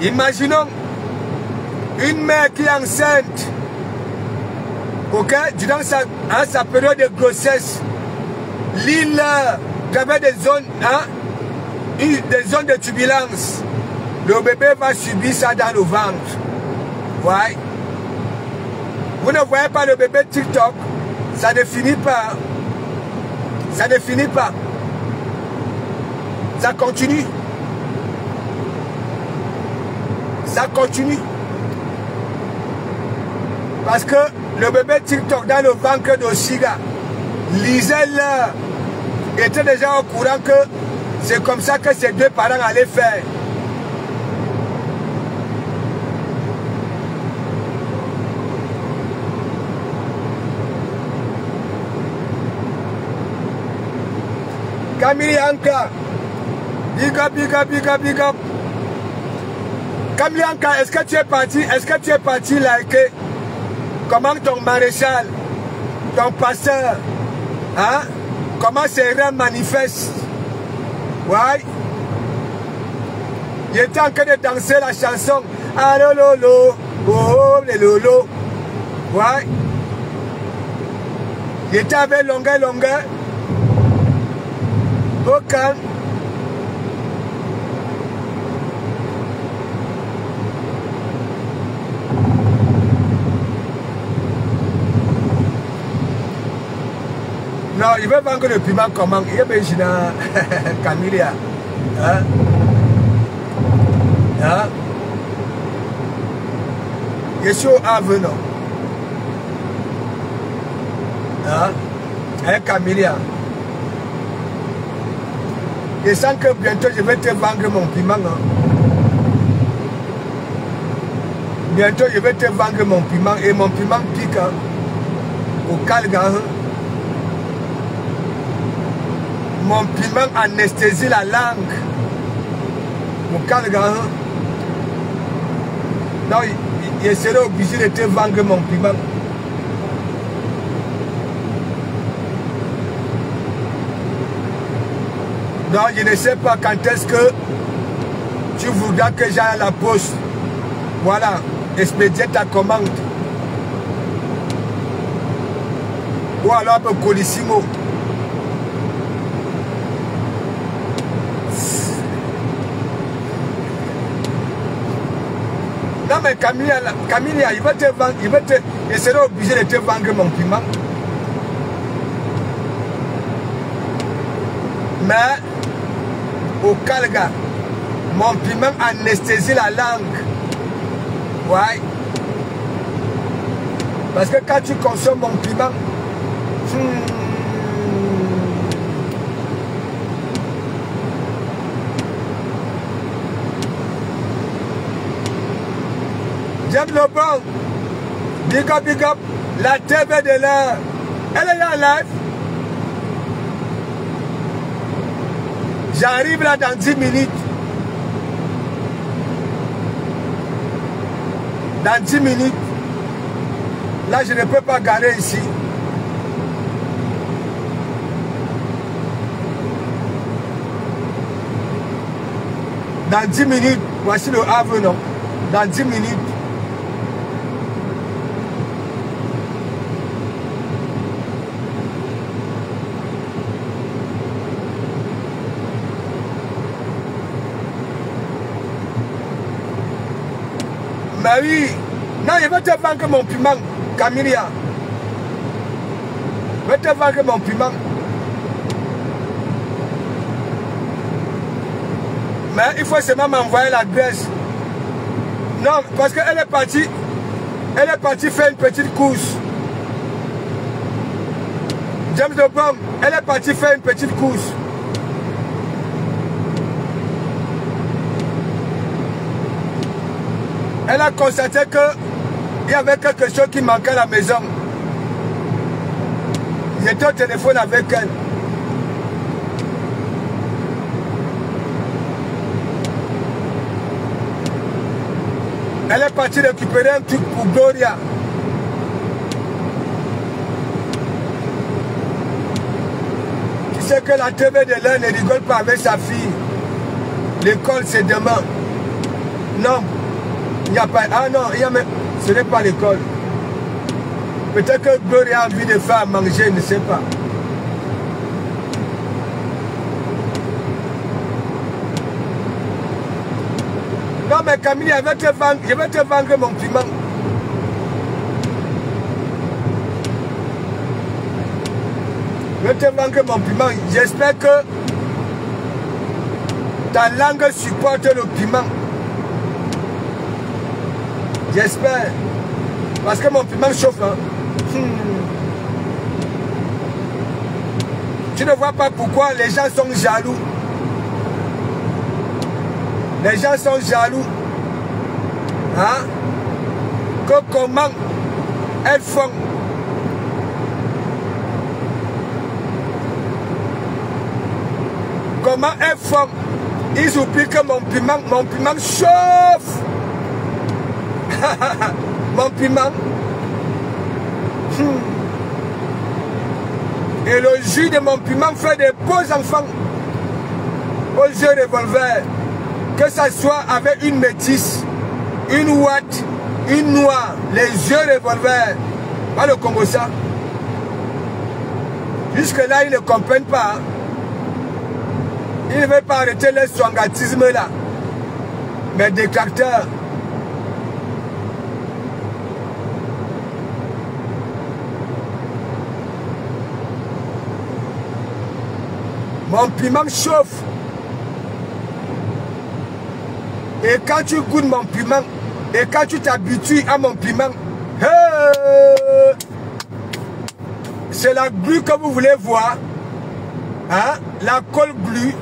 Imaginons une mère qui est enceinte, ok, durant sa période de grossesse, l'île traverse des zones, des zones de turbulence. Le bébé va subir ça dans le ventre. Ouais. Vous ne voyez pas le bébé TikTok, ça ne finit pas. Ça ne finit pas. Ça continue. Ça continue. Parce que le bébé TikTok dans le ventre d'Oshiga, Liselle était déjà au courant que c'est comme ça que ses deux parents allaient faire. Camille Anka, big up. Camille Anka, est-ce que tu es parti liker comment ton maréchal, ton pasteur, hein, comment ses reins manifestent? Ouais. Il était en train de danser la chanson. Allô lolo, oh les lolo. Ouais. Il était avec longueur. Au calme. Non, il veut vendre le piment comment? Il est bien Camille. Hein? Je suis au Havre, non? Hein? Camille. Et sans que bientôt je vais te vendre mon piment. Hein. Bientôt je vais te vendre mon piment. Et mon piment pique. Hein. Au calga. Hein. Mon piment anesthésie la langue. Au calga. Hein. Non, je serai obligé de te vendre mon piment. Non, je ne sais pas quand est-ce que tu voudras que j'aille à la poste. Voilà, expédier ta commande. Ou alors un colissimo. Non mais Camille, il va te vendre, il sera obligé de te vendre mon piment. Mais au calga, mon piment anesthésie la langue. Ouais. Parce que quand tu consommes mon piment, j'aime le bon. Big up. La TV de l'heure. Elle est en live. J'arrive là dans 10 minutes. Dans 10 minutes. Là, je ne peux pas garer ici. Dans 10 minutes. Voici le Havre, non? Dans 10 minutes. Bah oui, non, je vais te vendre mon piment, Camilla. Je vais te vendre mon piment. Mais il faut seulement m'envoyer l'adresse. Non, parce qu'elle est partie faire une petite course. James de Pomme, elle est partie faire une petite course. Elle a constaté qu'il y avait quelque chose qui manquait à la maison. J'étais au téléphone avec elle. Elle est partie récupérer un truc pour Gloria. Tu sais que la TV de l'heure ne rigole pas avec sa fille. L'école c'est demain. Non. Il n'y a pas... Ah non, ce n'est pas l'école. Peut-être que Gloria a envie de faire à manger, je ne sais pas. Non mais Camille, je vais te vendre mon piment. Je vais te vendre mon piment. J'espère que ta langue supporte le piment. J'espère. Parce que mon piment chauffe. Hein. Tu ne vois pas pourquoi les gens sont jaloux. Les gens sont jaloux. Hein? Que comment elles font. Comment elles font. Ils oublient que mon piment chauffe. Mon piment. Et le jus de mon piment fait des beaux enfants aux yeux revolver. Que ça soit avec une métisse, une ouate, une noire, les yeux revolver. Pas le Congo ça. Jusque là, ils ne comprennent pas. Hein. Ils ne veulent pas arrêter le swangatisme là. Mais des caractères. Mon piment chauffe. Et quand tu goûtes mon piment, et quand tu t'habitues à mon piment, c'est la glu que vous voulez voir. Hein? La colle glu.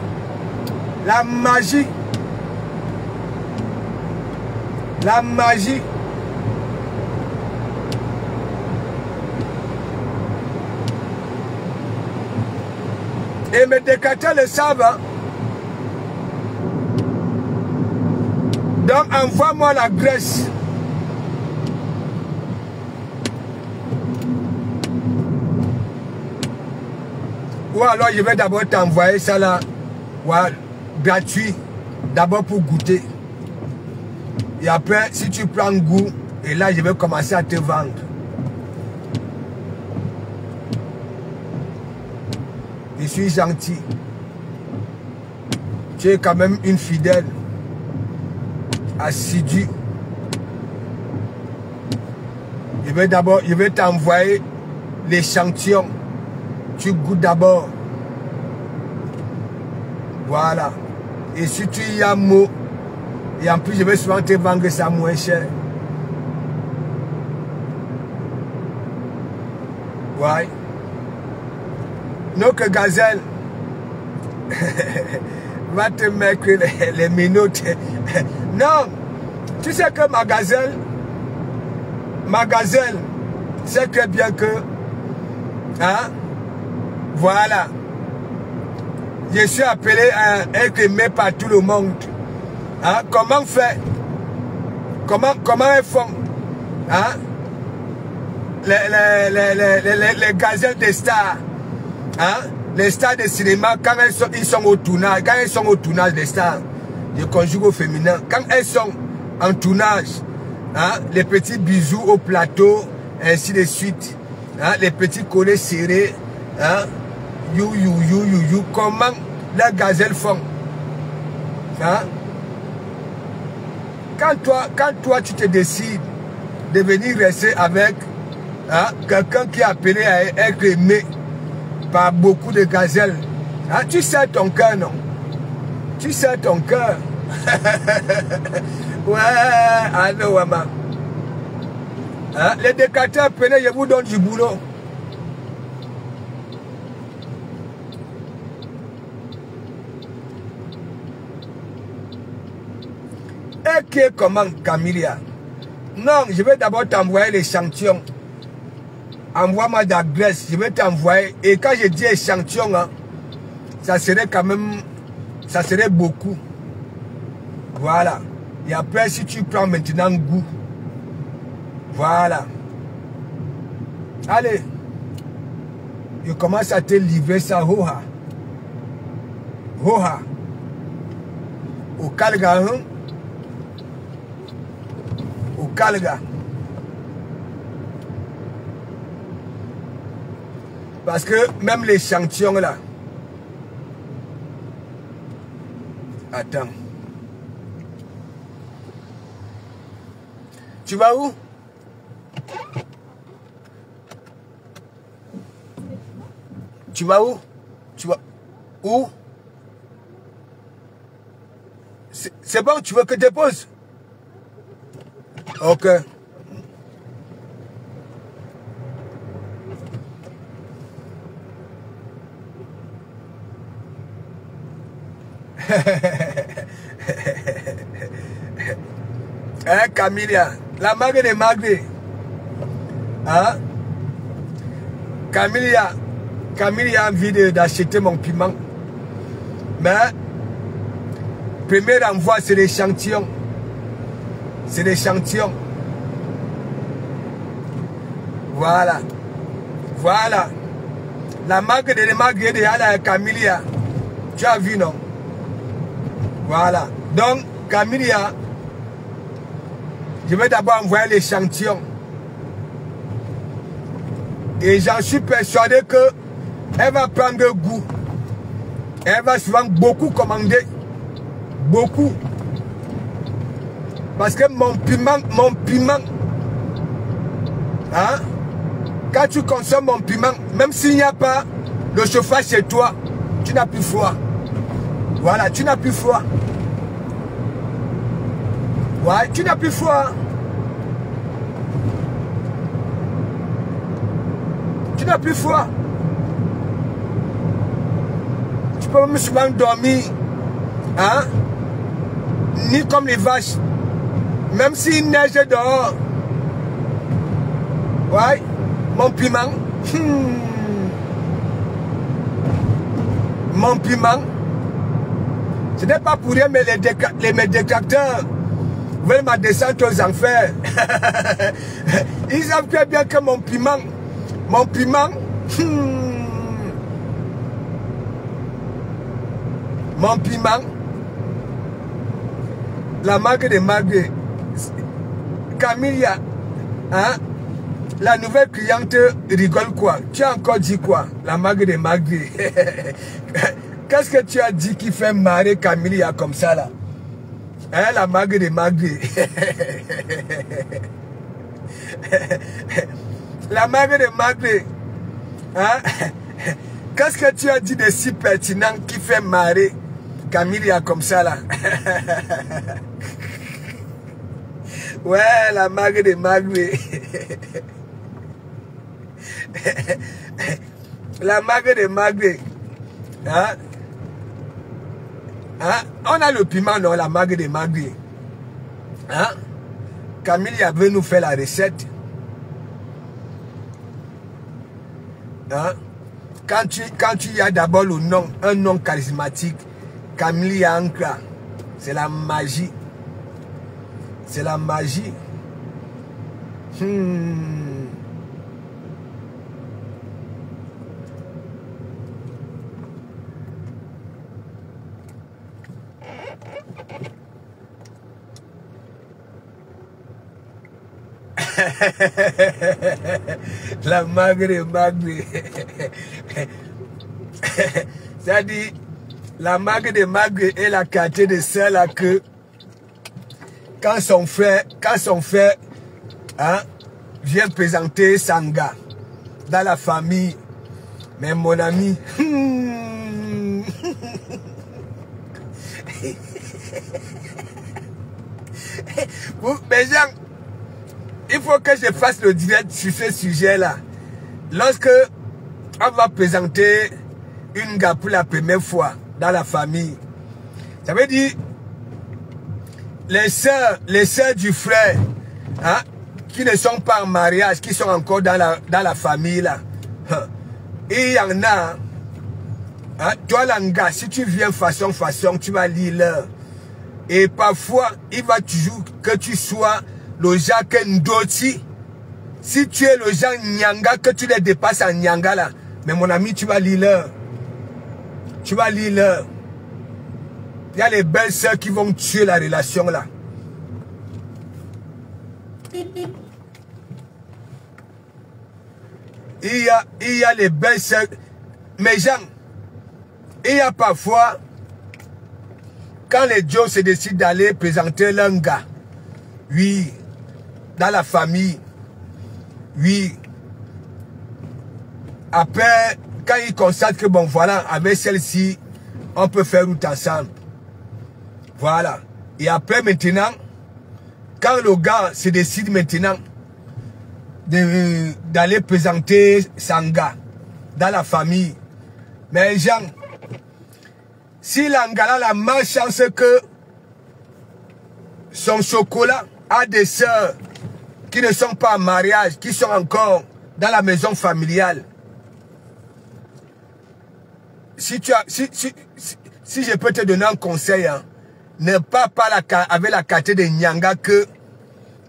La magie. La magie. Et mes décateurs le savent. Hein? Donc envoie-moi la graisse. Ou alors je vais d'abord t'envoyer ça là. Ouais, gratuit. D'abord pour goûter. Et après, si tu prends goût, et là je vais commencer à te vendre. Je suis gentil. Tu es quand même une fidèle. Assidue. Je vais t'envoyer l'échantillon. Tu goûtes d'abord. Voilà. Et si tu y as mot, et en plus je vais souvent te vendre ça moins cher. Ouais. Notre gazelle va te mettre les minutes. Non, tu sais que ma gazelle, c'est très bien que, hein, voilà, je suis appelé à être aimé par tout le monde. Hein, comment faire? Comment elles font? Hein? Les gazelles des stars. Hein? Les stars de cinéma, quand ils sont au tournage, quand elles sont au tournage des stars, je conjugue au féminin, quand elles sont en tournage, hein, les petits bisous au plateau, ainsi de suite, hein, les petits collets serrés, hein, comment les gazelles font, hein? Quand toi tu te décides de venir rester avec, hein, quelqu'un qui est appelé à être aimé par beaucoup de gazelles, hein, tu sais ton cœur, non? Tu sais ton cœur. Ouais, allô, maman. Hein, les décateurs, prenez, je vous donne du boulot. Et qui est comment, Camilla? Non, je vais d'abord t'envoyer l'échantillon. Envoie-moi de la graisse, je vais t'envoyer. Et quand je dis échantillon, hein, ça serait quand même, ça serait beaucoup. Voilà. Et après, si tu prends maintenant goût, voilà. Allez. Je commence à te livrer ça, Hoha. Hoha. Au Calga, hein? Au Calga. Parce que même l'échantillon là. Attends. Tu vas où? Tu vas où? Tu vas où? C'est bon, tu veux que je te pose? Ok. Hein, Camilla, la mague de Magre. Hein? Camilla a envie d'acheter mon piment. Mais, premier envoi, c'est l'échantillon. C'est l'échantillon. Voilà. Voilà. La mague de Magre de la Camilla. Tu as vu, non? Voilà. Donc, Camilla, je vais d'abord envoyer l'échantillon. Et j'en suis persuadé que elle va prendre goût. Elle va souvent beaucoup commander. Beaucoup. Parce que mon piment, hein, quand tu consommes mon piment, même s'il n'y a pas le chauffage chez toi, tu n'as plus froid. Voilà, tu n'as plus froid. Ouais, tu n'as plus froid. Tu n'as plus froid. Tu peux même souvent dormir Hein? Ni comme les vaches. Même s'il neige dehors. Ouais. Mon piment. Mon piment. Ce n'est pas pour rien, mais mes détracteurs veulent ma descente aux enfers. Ils savent très bien que mon piment, mon piment, la marque de Marguerite, Camilla, hein, la nouvelle cliente rigole quoi? Tu as encore dit quoi? La marque de Marguerite. Qu'est-ce que tu as dit qui fait marrer Camilla comme ça là? Hein, la marque de Marguerite. La marque de Marguerite. Hein? Qu'est-ce que tu as dit de si pertinent qui fait marrer Camilla comme ça là? Ouais, la marque de Marguerite. La marque de Marguerite. Hein? Hein? On a le piment, non, la marque de Marguerite. Hein? Camilla veut nous faire la recette. Hein? Quand tu y as d'abord le nom, un nom charismatique, Camilla Ankra, c'est la magie. C'est la magie. La Marguerite. C'est-à-dire, la marque de Marguerite est la qualité de celle-là que quand son frère hein, vient présenter Sanga dans la famille, mais mon ami, mes gens, il faut que je fasse le direct sur ce sujet-là. Lorsque on va présenter une gars pour la première fois dans la famille, ça veut dire les sœurs du frère, hein, qui ne sont pas en mariage, qui sont encore dans la famille là. Et il y en a, hein, toi l'anga, si tu viens façon, tu vas lire l'heure. Et parfois, il va toujours que tu sois le Jacques Ndoti. Si tu es le Jean Nyanga, que tu les dépasses en Nyanga là. Mais mon ami, tu vas lire l'heure. Tu vas lire l'heure. Il y a les belles sœurs qui vont tuer la relation là. Il y a les belles sœurs. Mais gens, il y a parfois, quand les Joe se décident d'aller présenter leur gars, oui, dans la famille, oui. Après, quand ils constatent que bon voilà, avec celle-ci, on peut faire route ensemble. Voilà. Et après maintenant, quand le gars se décide maintenant d'aller présenter Sanga dans la famille, mais gens, si l'Angala a la malchance que son chocolat a des sœurs qui ne sont pas en mariage, qui sont encore dans la maison familiale, si je peux te donner un conseil, hein, ne pas avec la qualité de Nyanga que,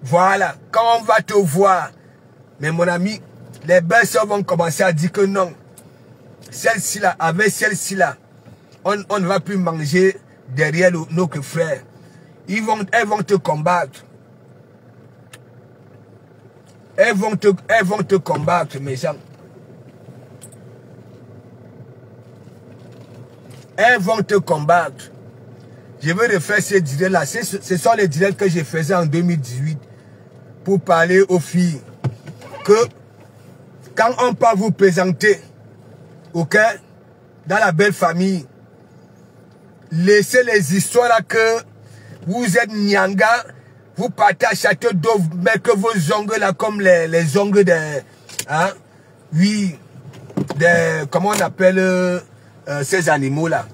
voilà, quand on va te voir, mais mon ami, les belles sœurs vont commencer à dire que non, celle-ci là, avec celle-ci là, on ne va plus manger derrière nos frères. Elles vont te combattre. Elles vont te combattre, mes gens. Elles vont te combattre. Je veux refaire ces directs-là. Ce sont les directs que je faisais en 2018 pour parler aux filles. Que quand on peut vous présenter, ok, dans la belle famille, laissez les histoires là que vous êtes Nyanga, vous partez à Château d'eau, mais que vos ongles là, comme les ongles de, hein, oui, comment on appelle ces animaux là,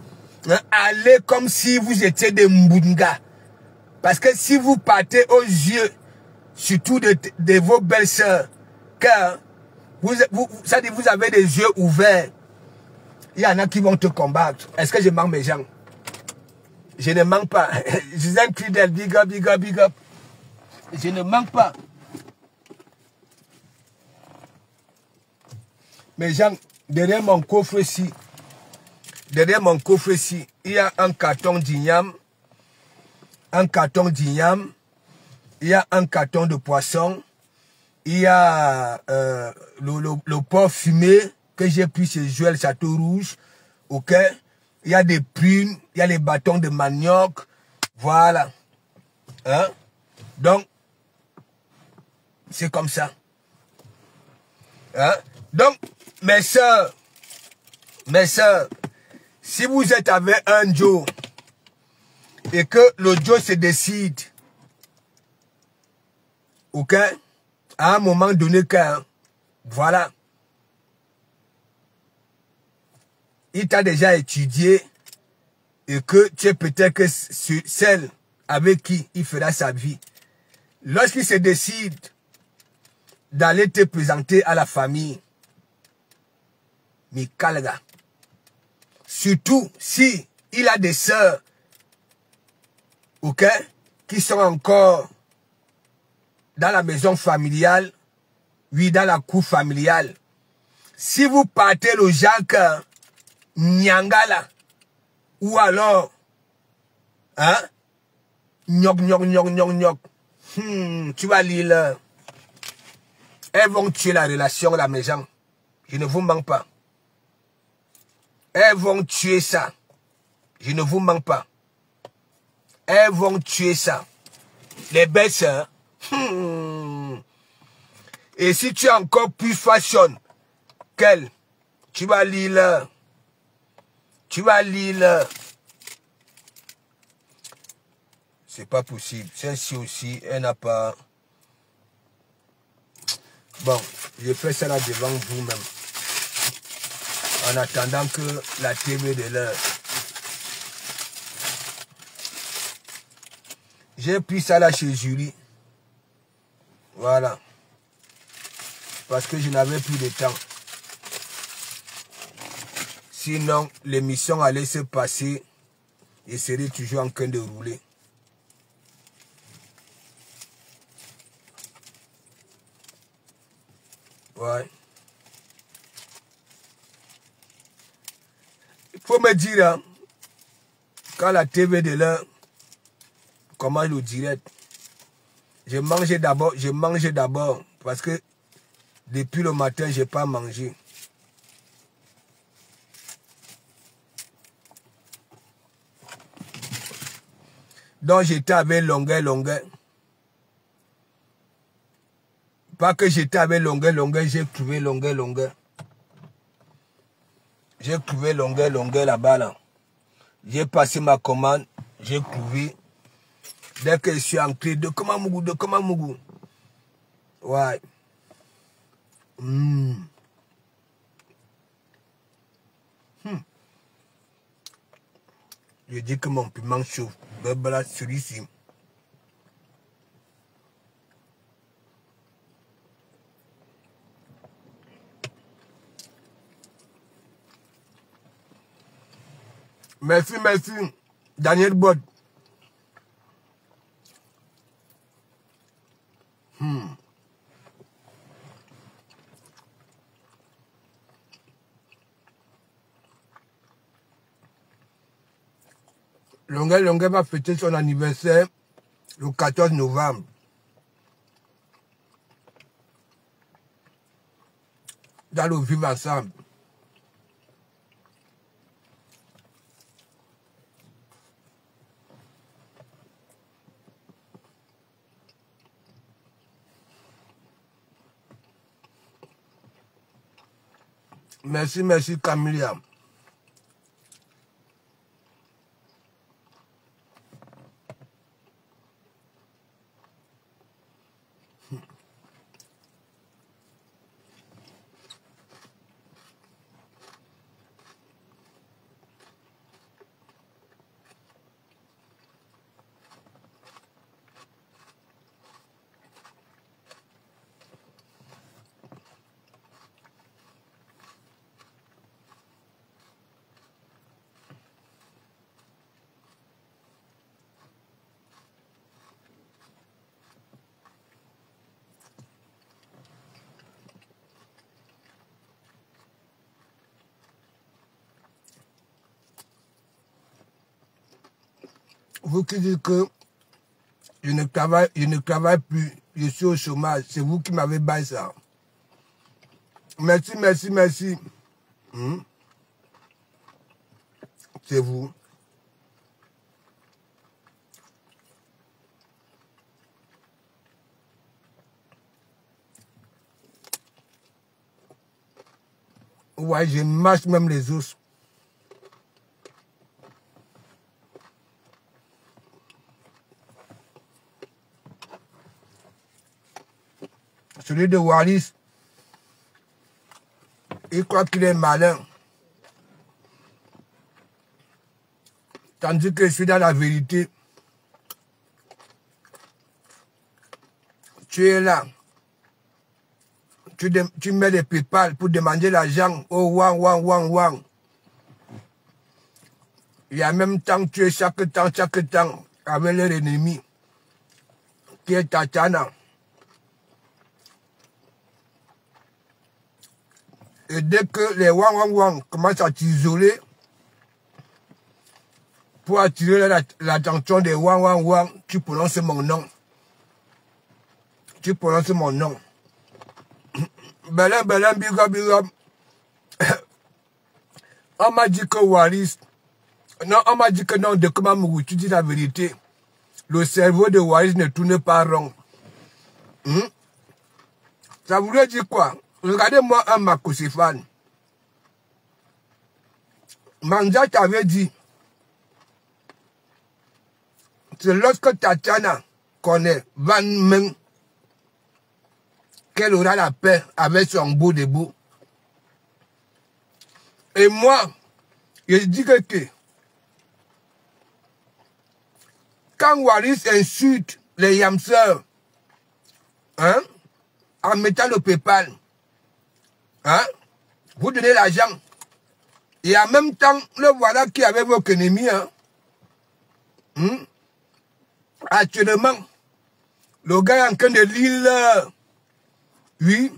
Hein, allez comme si vous étiez des Mbunga. Parce que si vous partez aux yeux, surtout de vos belles-sœurs, car vous avez des yeux ouverts, il y en a qui vont te combattre. Est-ce que je manque mes gens? Je ne manque pas. Je suis un cri d'elle, big up, big up, big up. Je ne manque pas. Mes gens, derrière mon coffre ici, il y a un carton d'igname, il y a un carton de poisson, il y a le porc fumé que j'ai pris chez Joël Château Rouge, ok? Il y a des prunes, il y a les bâtons de manioc, voilà. Hein? Donc, c'est comme ça. Hein? Donc, mes soeurs, si vous êtes avec un Joe et que le Joe se décide, ok, à un moment donné, voilà, il t'a déjà étudié et que tu es peut-être que celle avec qui il fera sa vie. Lorsqu'il se décide d'aller te présenter à la famille, mais calga. Surtout si il a des sœurs, ok, qui sont encore dans la maison familiale, oui, dans la cour familiale. Si vous partez le Jacques Nyangala, ou alors, hein, nyok, tu vas lire là. Elles vont tuer la relation, la maison. Je ne vous manque pas. Elles vont tuer ça. Je ne vous manque pas. Elles vont tuer ça. Les belles sœurs. Et si tu es encore plus fashion qu'elle, tu vas lire là. Tu vas lire là. C'est pas possible. Celle-ci aussi, elle n'a pas... Bon, je fais ça là devant vous-même. En attendant que la TV de l'heure. J'ai pris ça là chez Julie. Voilà. Parce que je n'avais plus de temps. Sinon, l'émission allait se passer et serait toujours en train de rouler. Ouais. Il faut me dire, hein, quand la TV de l'heure commence le direct, je mange d'abord, parce que depuis le matin, je n'ai pas mangé. Donc j'étais avec longueur. Pas que j'étais avec longueur, j'ai trouvé longueur. J'ai trouvé longueur là-bas là. J'ai passé ma commande, j'ai trouvé. Dès que je suis entré, de Komamougou. Ouais. Je dis que mon piment chauffe. Voilà, celui-ci. Merci. Daniel Bod. Longueur va fêter son anniversaire le 14 novembre. Dans le vivre ensemble. Merci Camilla. Vous qui dites que je ne travaille plus, je suis au chômage, c'est vous qui m'avez baillé ça. Merci, merci, merci. C'est vous. Ouais, je mâche même les os. Celui de Wallis, il croit qu'il est malin. Tandis que je suis dans la vérité. Tu es là. Tu mets des PayPal pour demander l'argent. Oh, wang, wang, wang, wang. Il y a même temps que tu es chaque temps avec leur ennemi, qui est Tatiana. Et dès que les wang, wang, wang commencent à t'isoler, pour attirer l'attention des wang, wang, wang, tu prononces mon nom. Tu prononces mon nom. Belin, belin, big up, big up. On m'a dit que Wallis, non, on m'a dit que non, de Komamougou, tu dis la vérité. Le cerveau de Wallis ne tourne pas rond. Ça voulait dire quoi? Regardez-moi un Makosifan. Manja t'avait dit, c'est lorsque Tatiana connaît Van Meng qu'elle aura la paix avec son beau debout. Et moi, je dis que quand Wallis insulte les Yamseurs, en mettant le PayPal, vous donnez l'argent, et en même temps, le voilà qui avait vos ennemis, actuellement, le gars est en train de lire, oui,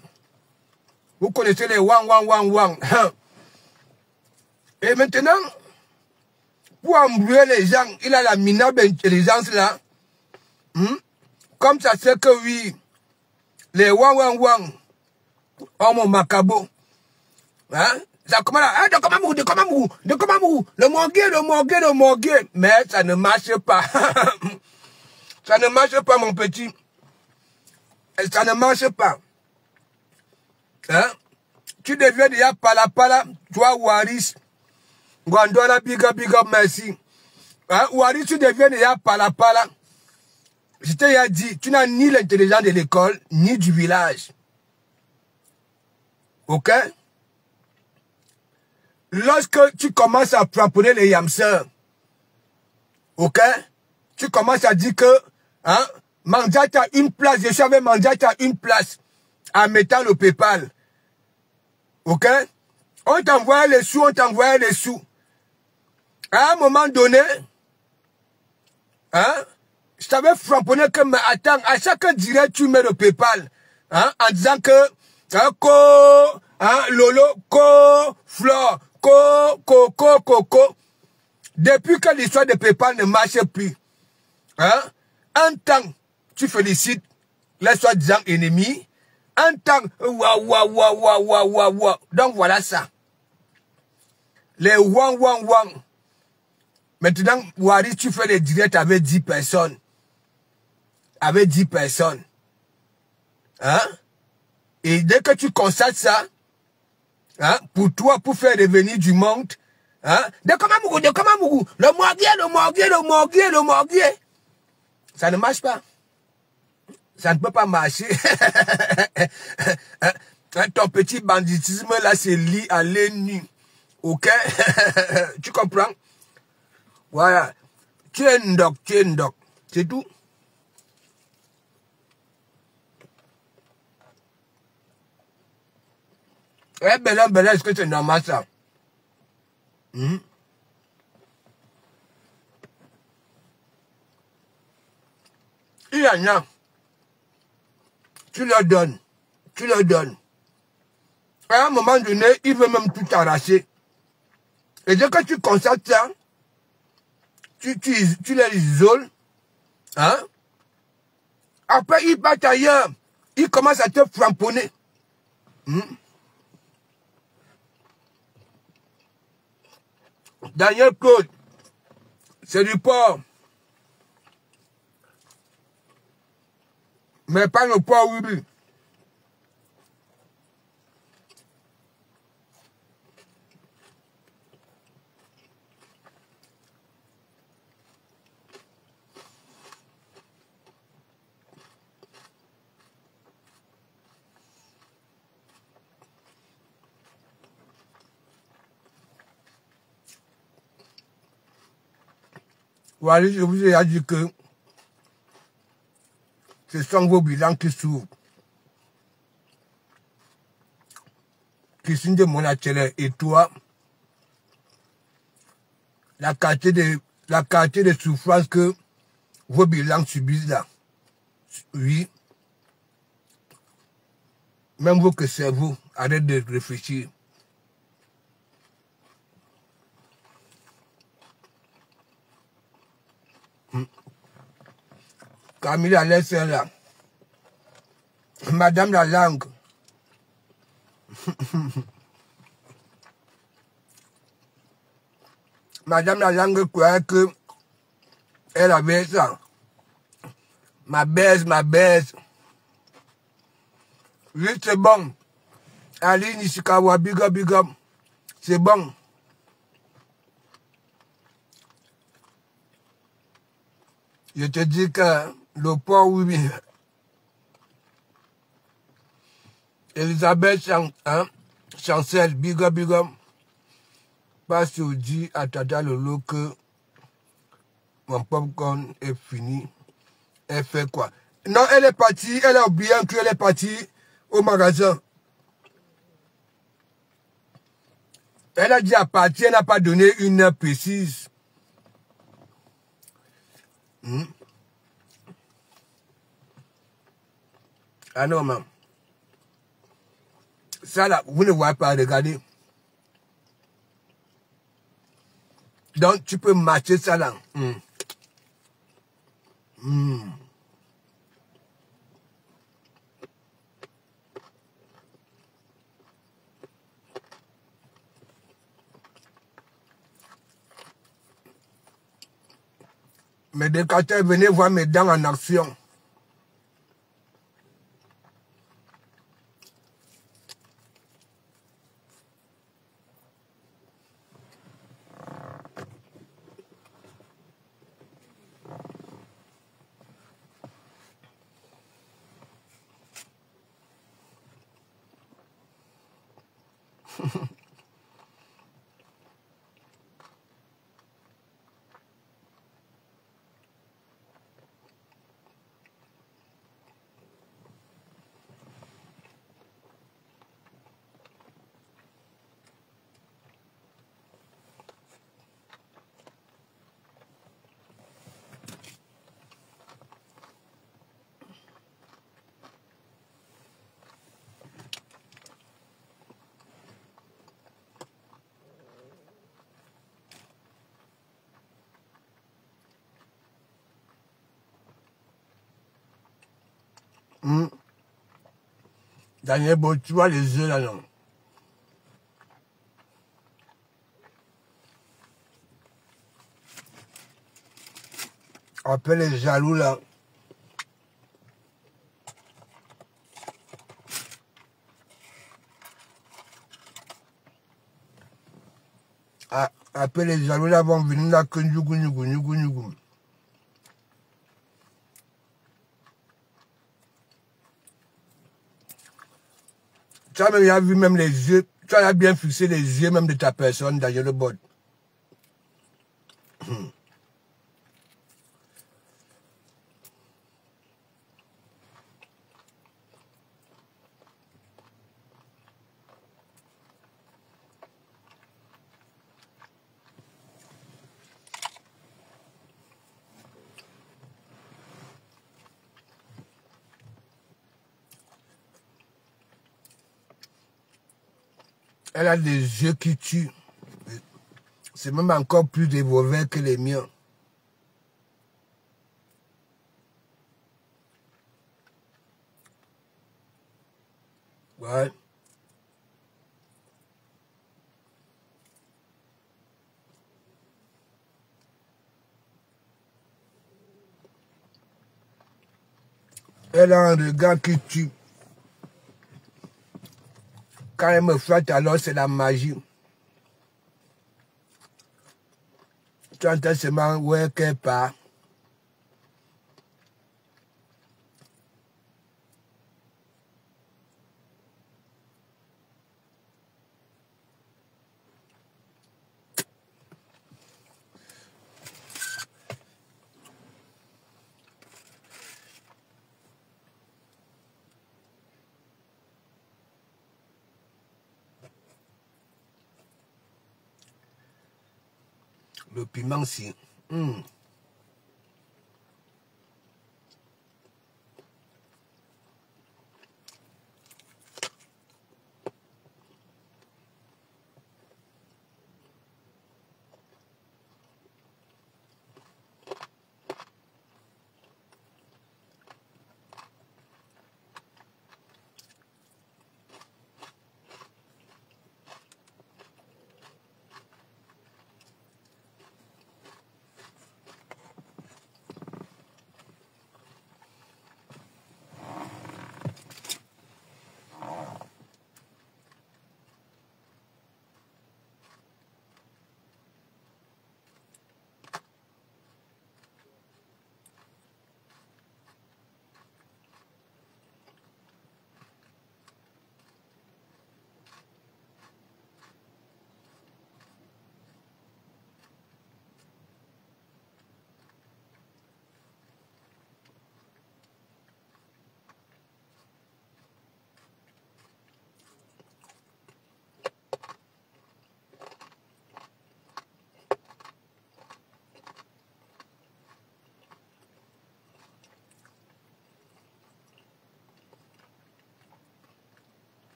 vous connaissez les wang, wang, wang, wang. Et maintenant, pour embrouiller les gens, il a la minable intelligence là. Comme ça c'est que oui, les wang, wang, wang, oh mon macabo. Ça commence à de Komamougou, le morguer. Mais ça ne marche pas. Ça ne marche pas, mon petit. Ça ne marche pas. Tu deviens déjà pala, toi, Wallis. Gwandola, big up, merci. Wallis, tu deviens déjà pala. Je t'ai dit, tu n'as ni l'intelligence de l'école, ni du village. Ok? Lorsque tu commences à frapper les yamseurs, ok? Tu commences à dire que, Manja t'as une place, je savais Manja t'as une place, en mettant le PayPal. Ok? On t'envoyait les sous, À un moment donné, je t'avais frapponné que, mais attends, à chaque direct, tu mets le PayPal, en disant que, Lolo, Flore, Coco. Depuis que l'histoire de PayPal ne marche plus, un temps, tu félicites les soi-disant ennemis, un temps, waouh. Donc voilà ça. Les wang. Maintenant, Wallis, tu fais les directs avec 10 personnes. Et dès que tu constates ça, pour toi, pour faire revenir du monde, de Komamougou, le morguier. Ça ne marche pas. Ça ne peut pas marcher. Ton petit banditisme là, c'est lié à l'ennemi. Ok? Tu comprends? Voilà. Tu es un doc. C'est tout. Eh ben, est-ce que c'est normal ça? Il y en a. Tu leur donnes. À un moment donné, il veut même tout arracher. Et dès que tu constates ça, tu les isoles, hein? Après, ils partent ailleurs. Ils commencent à te framponner. Daniel Claude, c'est du porc. Mais pas le porc Ruby. Voilà, je vous ai dit que ce sont vos bilans qui s'ouvrent. Qui sont de mon atelier. Et toi, la qualité de souffrance que vos bilans subissent là. Oui. Même vous que cerveau, arrête de réfléchir. Camille a laissé là. Madame la langue. Madame la langue croyait que elle avait ça. Ma baise. Oui, c'est bon. Ali Nishikawa, big up. C'est bon. Je te dis que le porc, oui. Elisabeth Chancel, big up. Passe au dit à Tata Lolo que mon popcorn est fini. Elle fait quoi? Non, elle est partie, elle a oublié qu'elle est partie au magasin. Elle a dit à partir, elle n'a pas donné une heure précise. Ah non, maman. Ça là, vous ne voyez pas, regardez. Donc, tu peux matcher ça là. Mes décateurs, venez voir mes dents en action. Daniel, bon, tu vois les œufs là, non? Après les jaloux là. Après les jaloux là vont venir là que nous. Tu as bien vu même les yeux, tu as bien fixé les yeux même de ta personne derrière le bord. Elle a des yeux qui tuent. C'est même encore plus dévorant que les miens. Ouais. Elle a un regard qui tue. Quand elle me flatte, alors c'est la magie. Tu entends seulement où est qu'elle part. Le piment, si.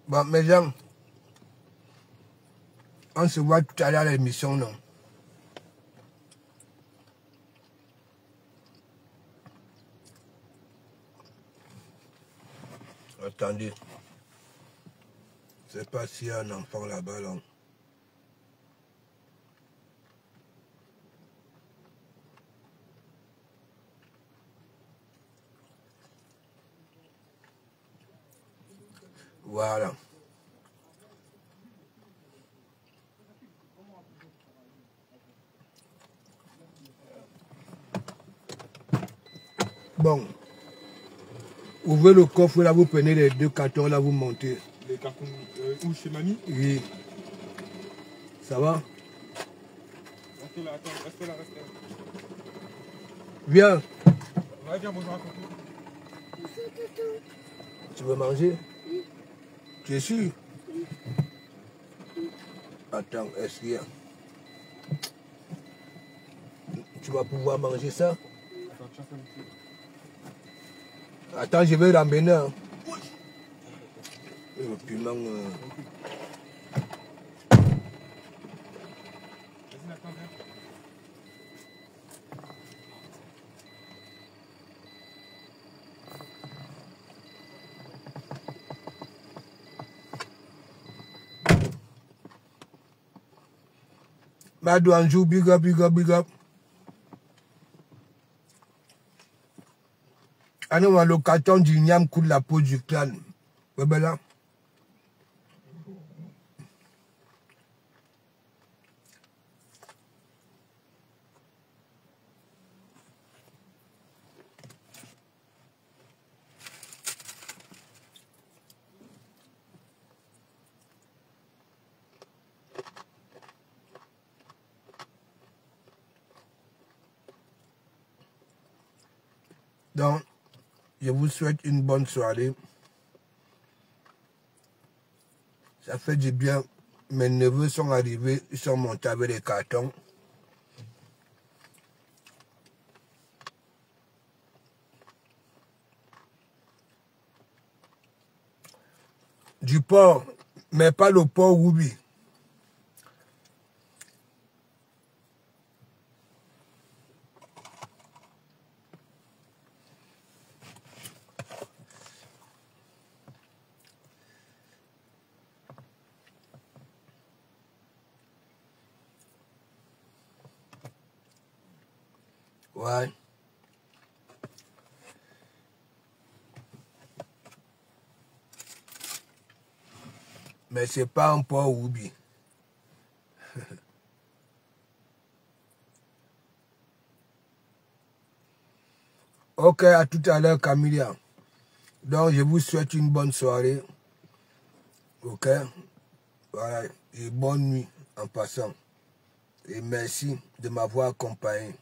Bon, mes gens, on se voit tout à l'heure à l'émission, non? Attendez. Je ne sais pas s'il y a un enfant là-bas, là. Voilà. Bon. Ouvrez le coffre, là, vous prenez les 2 cartons, là, vous montez. Les cartons où chez mamie? Oui. Ça va? Restez là, attends, restez là, restez là. Viens. Ouais, viens, bonjour à tonton. Tu veux manger? Oui. Tu es sûr? Oui. Attends, est-ce qu'il y a... Tu vas pouvoir manger ça? Attends, tiens ça, monsieur. Attends, je vais ramener. Hein. Le piment... Vas-y, attends, viens. Madou Anjou, big up, big up, big up. Allons le carton du Niam coule la peau du crâne. Ouais, là. Donc, je vous souhaite une bonne soirée. Ça fait du bien. Mes neveux sont arrivés, ils sont montés avec les cartons. Du porc, mais pas le porc Ruby. Ouais. Mais c'est pas un porc Ruby. Ok, à tout à l'heure, Camilla. Donc, je vous souhaite une bonne soirée. Ok. Voilà. Et bonne nuit en passant. Et merci de m'avoir accompagné.